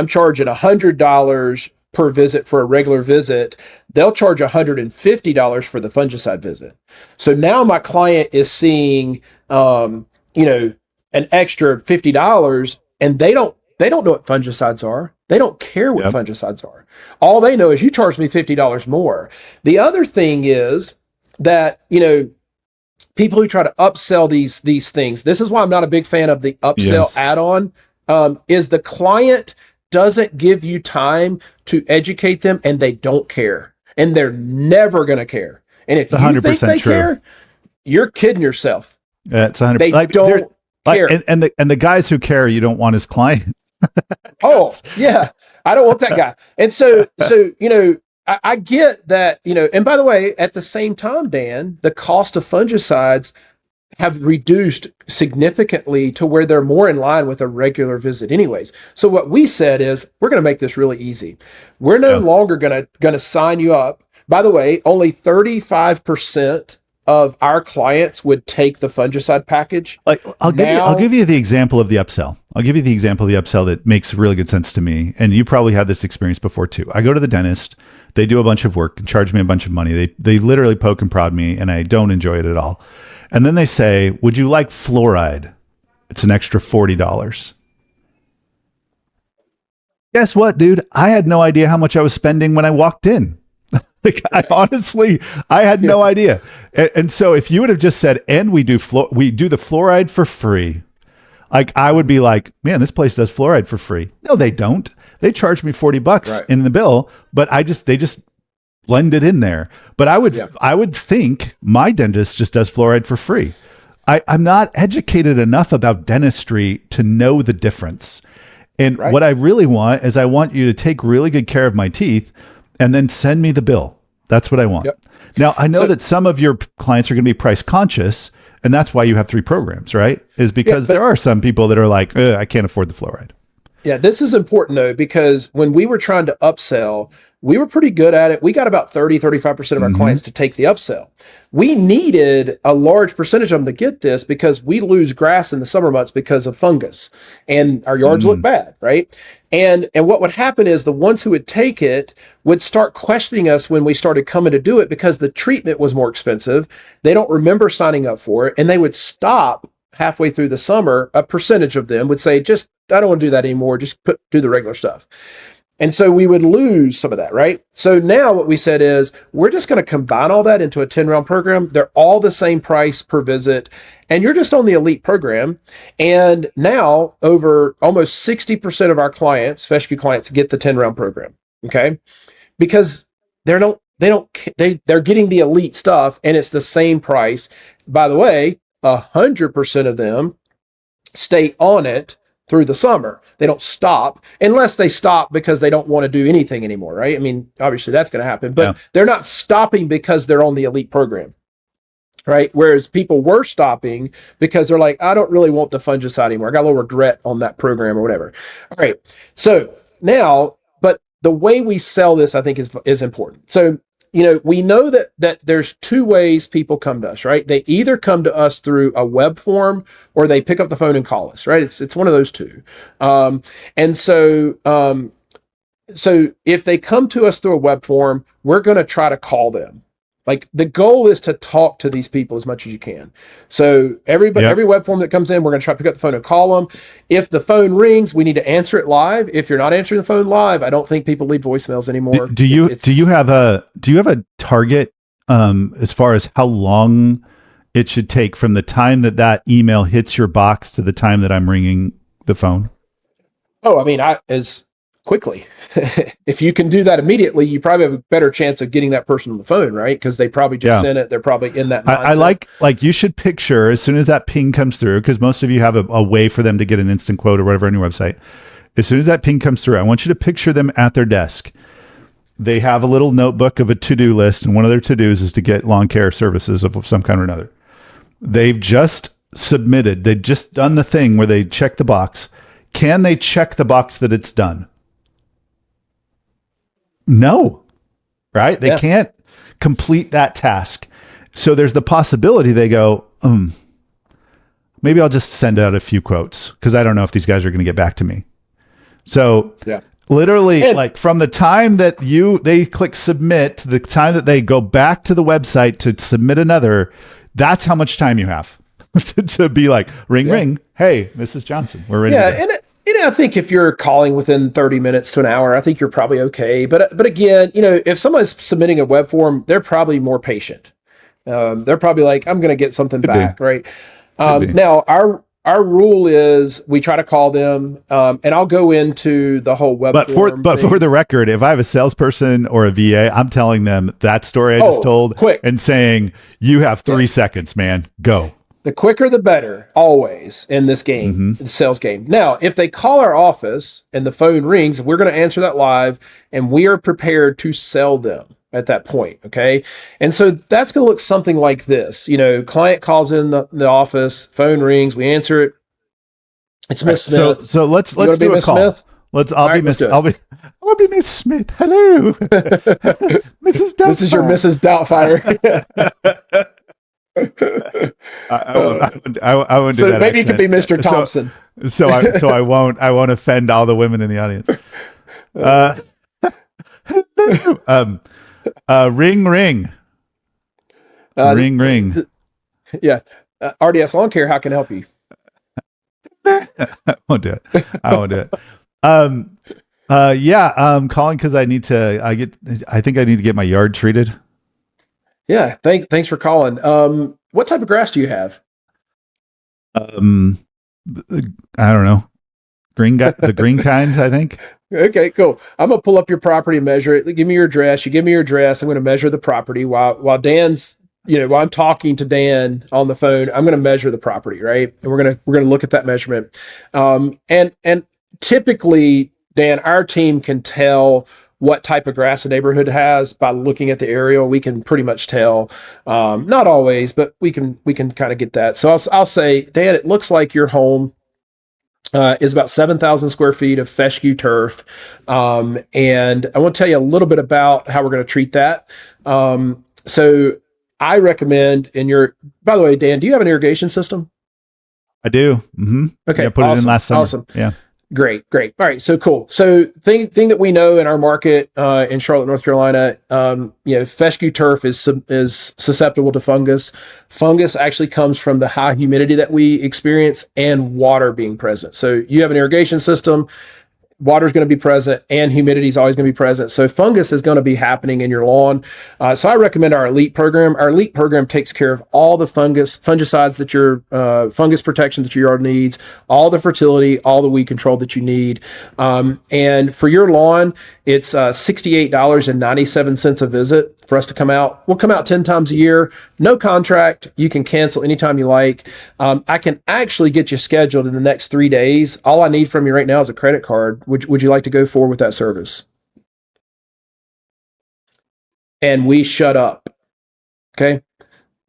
charging $100 per visit for a regular visit. They'll charge $150 for the fungicide visit. So now my client is seeing, an extra $50, and they don't know what fungicides are. They don't care what fungicides are. All they know is you charge me $50 more. The other thing is that, people who try to upsell these things, this is why I'm not a big fan of the upsell add-on, is the client doesn't give you time to educate them, and they don't care, and they're never going to care. And if you think they care, you're kidding yourself. That's 100%. They don't care. And the guys who care, you don't want as clients. Oh yeah, I don't want that guy. And so I get that, and by the way, at the same time, Dan, the cost of fungicides have reduced significantly to where they're more in line with a regular visit anyways. So what we said is, we're going to make this really easy. We're no longer going to sign you up. By the way, only 35% of our clients would take the fungicide package. Like, I'll give you the example of the upsell. I'll give you the example of the upsell that makes really good sense to me. And you probably had this experience before too. I go to the dentist, they do a bunch of work and charge me a bunch of money. They literally poke and prod me, and I don't enjoy it at all. And then they say, would you like fluoride? It's an extra $40. Guess what, dude? I had no idea how much I was spending when I walked in. Like, I had no idea. And so if you would have just said, and we do the fluoride for free, like, I would be like, man, this place does fluoride for free. No, they don't. They charge me $40 in the bill, but they just blend it in there. But I would think my dentist just does fluoride for free. I'm not educated enough about dentistry to know the difference. And what I really want is, I want you to take really good care of my teeth and then send me the bill. That's what I want. Yep. Now, I know that some of your clients are going to be price conscious, and that's why you have 3 programs, right? Is because there are some people that are like, I can't afford the fluoride. Yeah, this is important though, because when we were trying to upsell, we were pretty good at it. We got about 35% of our clients to take the upsell. We needed a large percentage of them to get this, because we lose grass in the summer months because of fungus, and our yards look bad, right? And what would happen is, the ones who would take it would start questioning us when we started coming to do it, because the treatment was more expensive. They don't remember signing up for it, and they would stop halfway through the summer. A percentage of them would say, I don't want to do that anymore. Just do the regular stuff. And so we would lose some of that, right? So now what we said is, we're just going to combine all that into a 10-round program. They're all the same price per visit, and you're just on the elite program. And now over almost 60% of our clients, Fescue clients, get the 10-round program. Okay. Because they're getting the elite stuff, and it's the same price. By the way, 100% of them stay on it through the summer. They don't stop, unless they stop because they don't want to do anything anymore, right? I mean, obviously that's going to happen, but they're not stopping because they're on the elite program, right? Whereas people were stopping because they're like, I don't really want the fungicide anymore. I got a little regret on that program or whatever. All right. So now, but the way we sell this, I think, is important. So, we know that there's 2 ways people come to us, right? They either come to us through a web form, or they pick up the phone and call us, right? It's one of those 2. And so if they come to us through a web form, we're going to try to call them. Like, the goal is to talk to these people as much as you can. So every web form that comes in, we're going to try to pick up the phone and call them. If the phone rings, we need to answer it live. If you're not answering the phone live, I don't think people leave voicemails anymore. Do you have a target as far as how long it should take from the time that email hits your box to the time that I'm ringing the phone? Oh, I mean, as quickly. If you can do that immediately, you probably have a better chance of getting that person on the phone, right? Because they probably just sent it. They're probably in that mindset. I like you should picture as soon as that ping comes through, because most of you have a way for them to get an instant quote or whatever on your website. As soon as that ping comes through, I want you to picture them at their desk. They have a little notebook of a to-do list, and one of their to-dos is to get lawn care services of some kind or another. They've just submitted. They've just done the thing where they check the box. Can they check the box that it's done? No, right? They can't complete that task. So there's the possibility they go, maybe I'll just send out a few quotes because I don't know if these guys are going to get back to me. So literally, like from the time that they click submit to the time that they go back to the website to submit another, that's how much time you have to be like, ring. Hey, Mrs. Johnson, we're ready. And I think if you're calling within 30 minutes to an hour, I think you're probably okay. But again, if someone's submitting a web form, they're probably more patient. They're probably like, I'm going to get something back, right? Now, our rule is we try to call them, and I'll go into the whole web form. But for the record, if I have a salesperson or a VA, I'm telling them that story I just told quick. And saying, you have 3 seconds, man, go. The quicker, the better, always in this game, the sales game. Now, if they call our office and the phone rings, we're going to answer that live, and we are prepared to sell them at that point. Okay. And so that's going to look something like this. Client calls in the office, phone rings, we answer it. It's Miss Smith. So let's do a call. Smith? I'll be Miss Smith. Hello. Mrs. Doubtfire. This is your Mrs. Doubtfire. I won't do so that. Maybe it could be Mr. Thompson. So I won't offend all the women in the audience. Ring. Ring. Yeah. RDS Lawn Care, how can I help you? I won't do it. I'm calling because I think I need to get my yard treated. Yeah. Thanks for calling. What type of grass do you have? I don't know. The green kind, I think. Okay, cool. I'm going to pull up your property and measure it. Give me your address. You give me your address. I'm going to measure the property while Dan's, while I'm talking to Dan on the phone, I'm going to measure the property, right? And we're going to look at that measurement. And typically, Dan, our team can tell what type of grass a neighborhood has by looking at the aerial. We can pretty much tell, not always, but we can kind of get that. So I'll say, Dan, it looks like your home is about 7,000 square feet of fescue turf. And I want to tell you a little bit about how we're going to treat that. So I recommend by the way, Dan, do you have an irrigation system? I do. Mm-hmm. Okay. Yeah, I put it in last summer. Awesome. Yeah. Great. All right. So cool. So thing that we know in our market, in Charlotte, North Carolina, fescue turf is susceptible to fungus. Fungus actually comes from the high humidity that we experience and water being present. So you have an irrigation system, water is going to be present, and humidity is always going to be present. So fungus is going to be happening in your lawn. So I recommend our Elite program. Our Elite program takes care of all the fungicides that your fungus protection that your yard needs, all the fertility, all the weed control that you need. And for your lawn, it's $68.97 a visit for us to come out. We'll come out 10 times a year, no contract. You can cancel anytime you like. I can actually get you scheduled in the next 3 days. All I need from you right now is a credit card. Would you like to go forward with that service? And we shut up. Okay.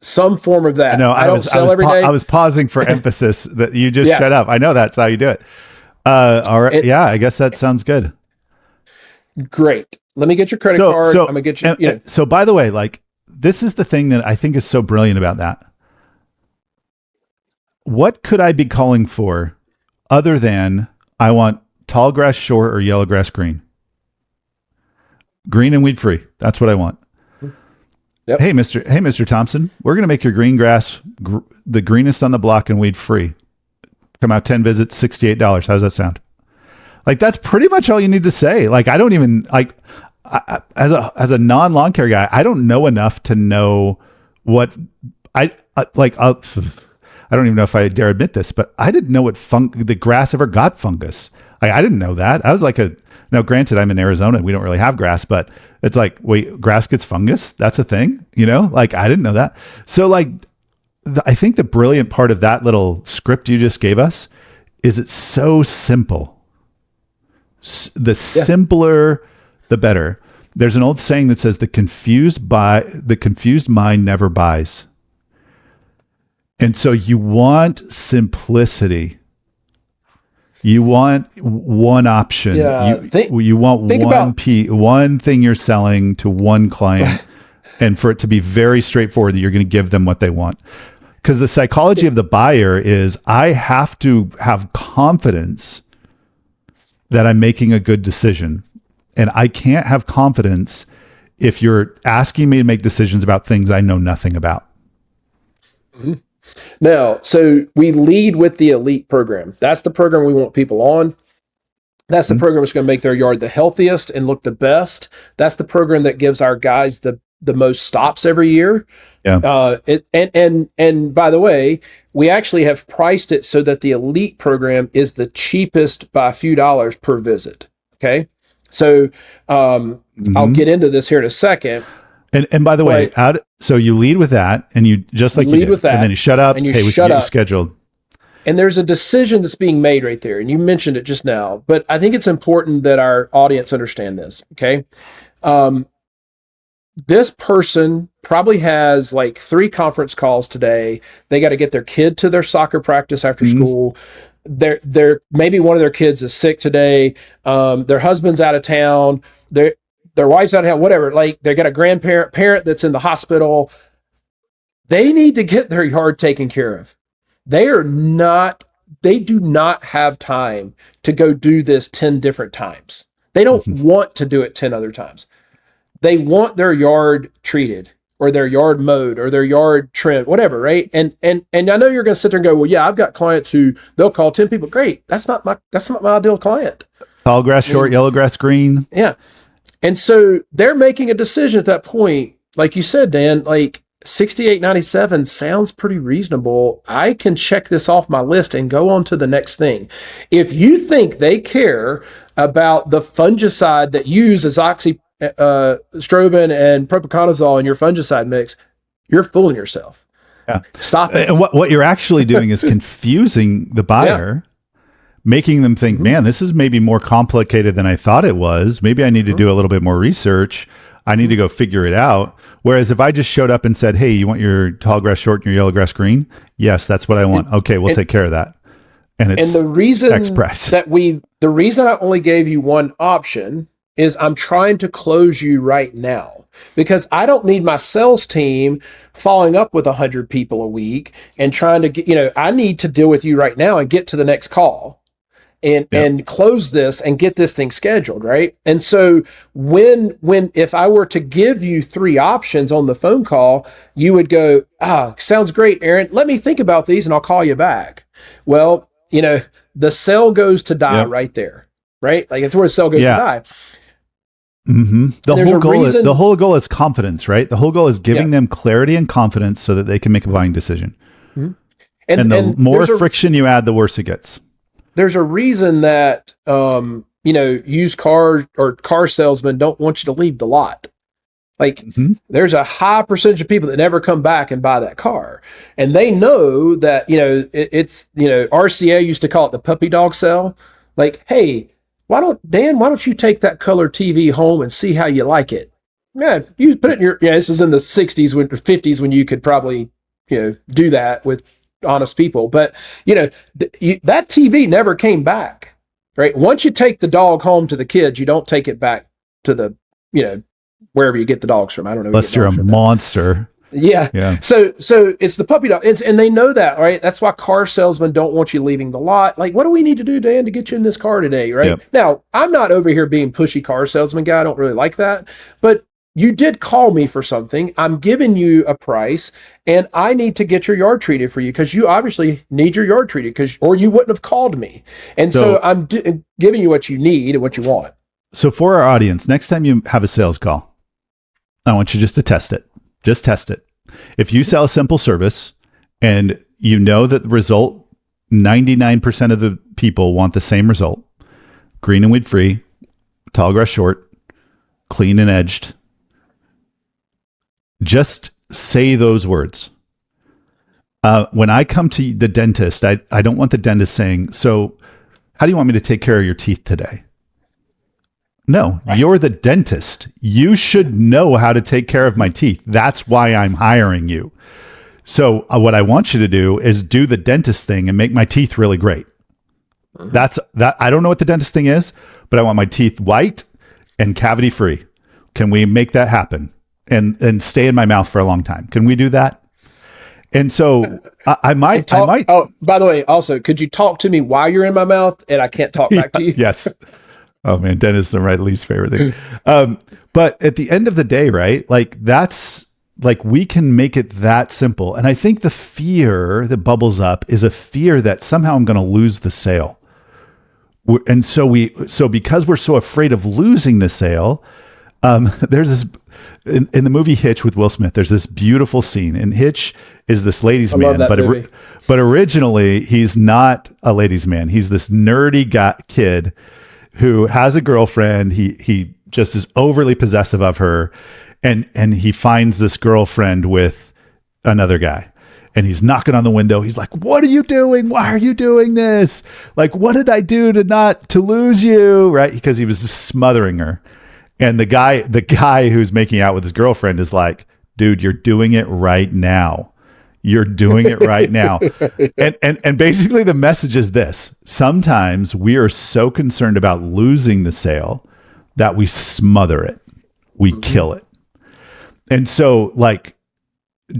Some form of that. No, I don't sell every day. I was pausing for emphasis that you just shut up. I know that's how you do it. All right. I guess that sounds good. Great. Let me get your credit card. I'm gonna get you. So by the way, like this is the thing that I think is so brilliant about that. What could I be calling for other than I want tall grass short or yellow grass green? Green and weed free. That's what I want. Yep. Hey, Mr. Thompson, we're going to make your green grass the greenest on the block and weed free. Come out 10 visits, $68. How does that sound? Like, that's pretty much all you need to say. Like, I don't even as a non lawn care guy, I don't know enough to know what like. I don't even know if I dare admit this, but I didn't know what the grass ever got fungus. Like, I didn't know that. I was like now granted, I'm in Arizona and we don't really have grass, but it's like, wait, grass gets fungus? That's a thing, like I didn't know that. So like, I think the brilliant part of that little script you just gave us is it's so simple. The simpler, the better. There's an old saying that says the confused mind never buys. And so you want simplicity. You want one option. Yeah. You want one thing you're selling to one client and for it to be very straightforward that you're going to give them what they want. Because the psychology of the buyer is I have to have confidence that I'm making a good decision. And I can't have confidence if you're asking me to make decisions about things I know nothing about. Mm-hmm. Now, so we lead with the elite program. That's the program we want people on. That's the program that's going to make their yard the healthiest and look the best. That's the program that gives our guys the most stops every year. Yeah. And by the way, we actually have priced it so that the elite program is the cheapest by a few dollars per visit. Okay. So I'll get into this here in a second. And by the way, so you lead with that, and you just like lead with that, and then you shut up. And you shut up. Scheduled. And there's a decision that's being made right there, and you mentioned it just now. But I think it's important that our audience understand this. Okay, this person probably has like 3 conference calls today. They got to get their kid to their soccer practice after school. They're maybe one of their kids is sick today. Their husband's out of town. Their wife's out of town, whatever. Like they got a parent that's in the hospital. They need to get their yard taken care of. They do not have time to go do this 10 different times. They don't want to do it 10 other times. They want their yard treated or their yard mowed or their yard trimmed, whatever, right? And I know you're going to sit there and go, well, yeah, I've got clients who they'll call 10 people. Great. That's not my ideal client. Tall grass short, yellow grass green. Yeah. And so they're making a decision at that point. Like you said, Dan, like $68.97 sounds pretty reasonable. I can check this off my list and go on to the next thing. If you think they care about the fungicide that uses oxystrobin and propiconazole in your fungicide mix, you're fooling yourself. Yeah. Stop it. And what you're actually doing is confusing the buyer. Yeah. Making them think, man, this is maybe more complicated than I thought it was. Maybe I need to do a little bit more research. I need to go figure it out. Whereas if I just showed up and said, hey, you want your tall grass short and your yellow grass green? Yes, that's what I want. Okay, we'll take care of that. And the reason X price. the reason I only gave you one option is I'm trying to close you right now because I don't need my sales team following up with 100 people a week and trying to get, I need to deal with you right now and get to the next call. And close this and get this thing scheduled, right? And so if I were to give you 3 options on the phone call, you would go, sounds great, Aaron. Let me think about these and I'll call you back. Well, the sale goes to die right there, right? Like it's where the sale goes to die. Mm-hmm. The whole goal is confidence, right? The whole goal is giving them clarity and confidence so that they can make a buying decision. Mm-hmm. And the more friction you add, the worse it gets. There's a reason that, used car or car salesmen don't want you to leave the lot. Like there's a high percentage of people that never come back and buy that car. And they know that, RCA used to call it the puppy dog sale. Like, hey, why don't you take that color TV home and see how you like it? Yeah, you put it in this is in the 60s, 50s when you could probably, do that with honest people, but that TV never came back, right? Once you take the dog home to the kids, you don't take it back to the, wherever you get the dogs from. I don't know. Unless you're a monster. Yeah. So it's the puppy dog, and they know that, right? That's why car salesmen don't want you leaving the lot. Like, what do we need to do, Dan, to get you in this car today, right? Yep. Now, I'm not over here being pushy car salesman guy. I don't really like that, but you did call me for something. I'm giving you a price, and I need to get your yard treated for you because you obviously need your yard treated or you wouldn't have called me. And so I'm giving you what you need and what you want. So for our audience, next time you have a sales call, I want you just to test it. Just test it. If you sell a simple service and you know that the result, 99% of the people want the same result, green and weed free, tall grass short, clean and edged, just say those words. When I come to the dentist, I don't want the dentist saying, so how do you want me to take care of your teeth today? No, right. You're the dentist. You should know how to take care of my teeth. That's why I'm hiring you. So what I want you to do is do the dentist thing and make my teeth really great. Mm-hmm. I don't know what the dentist thing is, but I want my teeth white and cavity free. Can we make that happen and stay in my mouth for a long time? Can we do that? And so I might. Oh, by the way, also, could you talk to me while you're in my mouth and I can't talk back to you? Yes. Oh man, dentists are my least favorite thing. But at the end of the day, right? Like that's like we can make it that simple. And I think the fear that bubbles up is a fear that somehow I'm going to lose the sale. And so because we're so afraid of losing the sale, there's this in the movie Hitch with Will Smith. There's this beautiful scene, and Hitch is this ladies' man, but originally he's not a ladies' man. He's this nerdy kid who has a girlfriend. He just is overly possessive of her, and he finds this girlfriend with another guy. And he's knocking on the window. He's like, "What are you doing? Why are you doing this? Like, what did I do to lose you?" Right? Because he was just smothering her. And the guy who's making out with his girlfriend is like, "Dude, you're doing it right now. You're doing it right now." And basically the message is this: sometimes we are so concerned about losing the sale that we smother it. We kill it. And so like,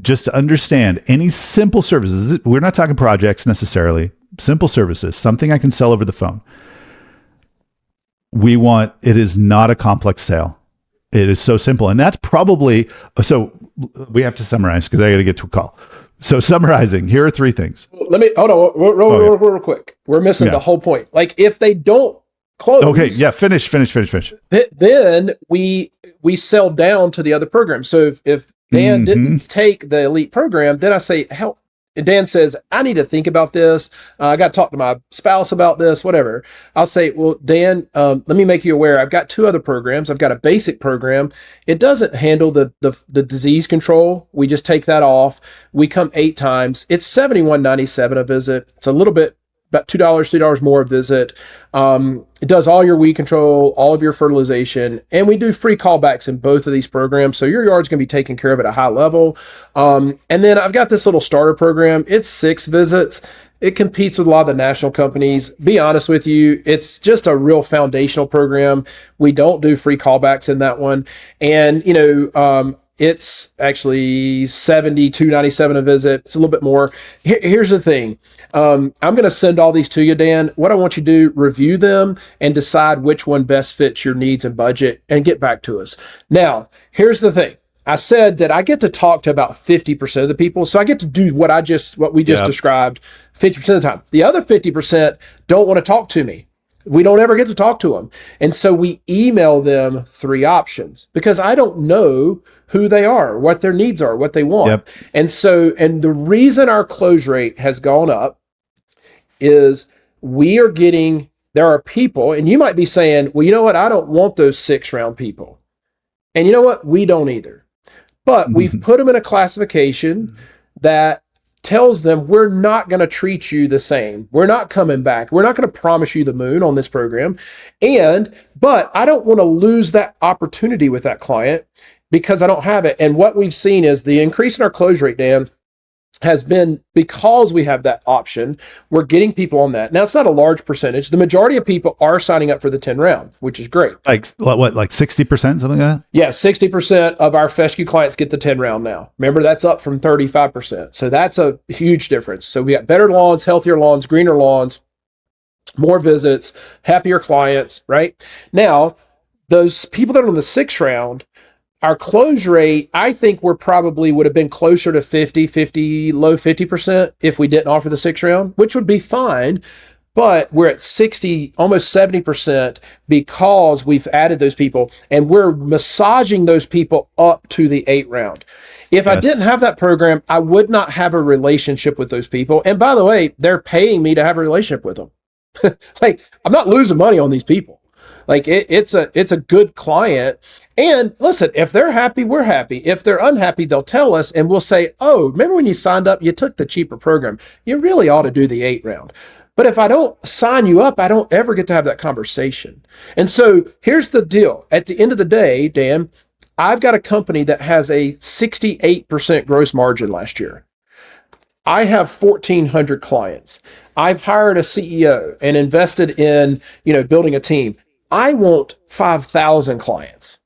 just to understand any simple services, we're not talking projects necessarily, simple services, something I can sell over the phone. It is not a complex sale. It is so simple. And that's probably, so we have to summarize because I got to get to a call. So summarizing, here are three things. Let me, hold on real quick. We're missing the whole point. Like if they don't close. Okay. Yeah. Finish. Then we sell down to the other program. So if Dan didn't take the elite program, then I say, help. And Dan says, I need to think about this. I got to talk to my spouse about this, whatever. I'll say, well, Dan, let me make you aware. I've got two other programs. I've got a basic program. It doesn't handle the disease control. We just take that off. We come 8 times. It's $71.97 a visit. It's a little bit, about $3 more a visit. It does all your weed control, all of your fertilization, and we do free callbacks in both of these programs. So your yard's going to be taken care of at a high level. And then I've got this little starter program. It's 6 visits. It competes with a lot of the national companies. Be honest with you, it's just a real foundational program. We don't do free callbacks in that one. And, it's actually $72.97 a visit. It's a little bit more. Here's the thing. I'm going to send all these to you, Dan. What I want you to do, review them and decide which one best fits your needs and budget and get back to us. Now, here's the thing. I said that I get to talk to about 50% of the people. So I get to do what we just described 50% of the time. The other 50% don't want to talk to me. We don't ever get to talk to them. And so we email them 3 options because I don't know who they are, what their needs are, what they want. Yep. And the reason our close rate has gone up is there are people, and you might be saying, well, you know what? I don't want those 6-round people. And you know what? We don't either. But we've put them in a classification that tells them we're not going to treat you the same. We're not coming back. We're not going to promise you the moon on this program. But I don't want to lose that opportunity with that client because I don't have it. And what we've seen is the increase in our close rate, Dan, has been because we have that option. We're getting people on that. Now, it's not a large percentage. The majority of people are signing up for the 10 round, which is great. Like 60%, something like that? Yeah, 60% of our fescue clients get the 10 round now. Remember, that's up from 35%. So that's a huge difference. So we got better lawns, healthier lawns, greener lawns, more visits, happier clients, right? Now, those people that are on the 6th round, our close rate, I think would have been closer to 50, low 50% if we didn't offer the 6th round, which would be fine. but we're at 60, almost 70% because we've added those people and we're massaging those people up to the 8 round. If I didn't have that program, I would not have a relationship with those people. And by the way, they're paying me to have a relationship with them. Like, I'm not losing money on these people. Like, it's a good client. And listen, if they're happy, we're happy. If they're unhappy, they'll tell us and we'll say, oh, remember when you signed up, you took the cheaper program. You really ought to do the 8 round. But if I don't sign you up, I don't ever get to have that conversation. And so here's the deal. At the end of the day, Dan, I've got a company that has a 68% gross margin last year. I have 1,400 clients. I've hired a CEO and invested in, building a team. I want 5,000 clients.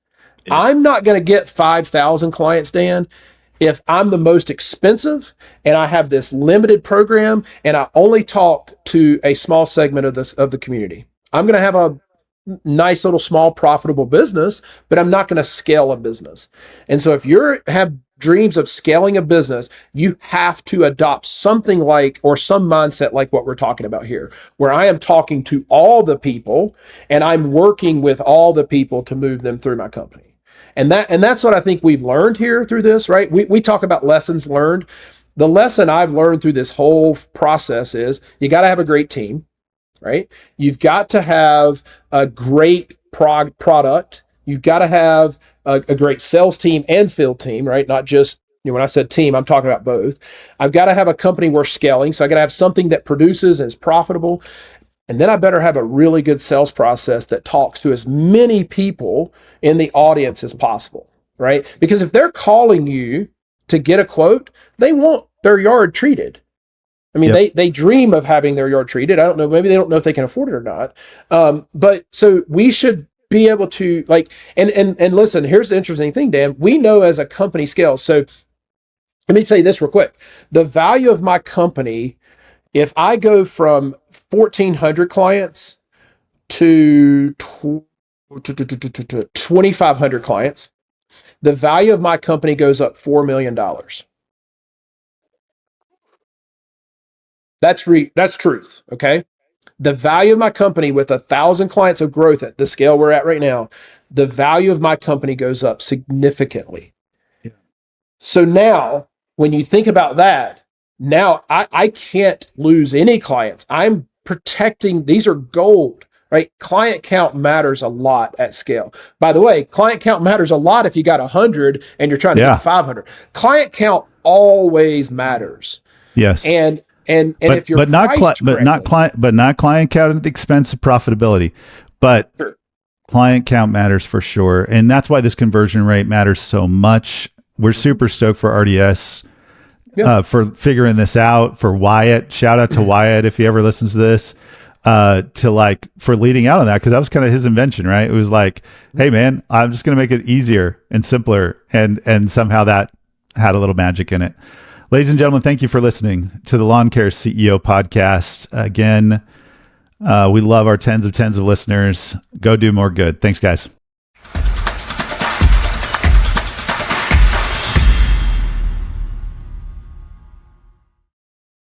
I'm not going to get 5,000 clients, Dan, if I'm the most expensive and I have this limited program and I only talk to a small segment of the community. I'm going to have a nice little small profitable business, but I'm not going to scale a business. And so if you have dreams of scaling a business, you have to adopt something like, or some mindset like what we're talking about here, where I am talking to all the people and I'm working with all the people to move them through my company. And that's what I think we've learned here through this, right? We talk about lessons learned. The lesson I've learned through this whole process is you got to have a great team, right? You've got to have a great product. You've got to have a great sales team and field team, right? Not just, when I said team, I'm talking about both. I've got to have a company we're scaling. So I got to have something that produces and is profitable. And then I better have a really good sales process that talks to as many people in the audience as possible, right? Because if they're calling you to get a quote, they want their yard treated. I mean, they dream of having their yard treated. I don't know, maybe they don't know if they can afford it or not. But so we should be able to and listen, here's the interesting thing, Dan. We know as a company scales. So let me tell you this real quick. The value of my company, if I go from 1,400 clients to 2,500 clients, the value of my company goes up $4 million. That's truth. Okay. The value of my company with 1,000 clients of growth at the scale we're at right now, the value of my company goes up significantly. Yeah. So now when you think about that, now I can't lose any clients. I'm protecting, these are gold, right? Client count matters a lot at scale. By the way, client count matters a lot if you got 100 and you're trying to get 500. Client count always matters. Yes. And if you're not client count at the expense of profitability, but sure. Client count matters for sure. And that's why this conversion rate matters so much. We're super stoked for RDS. For figuring this out, for Wyatt. Shout out to Wyatt if he ever listens to this, for leading out on that, because that was kind of his invention, right? It was like, hey man, I'm just going to make it easier and simpler, and somehow that had a little magic in it. Ladies and gentlemen, thank you for listening to the Lawn Care CEO podcast. Again, we love our tens of listeners. Go do more good. Thanks, guys.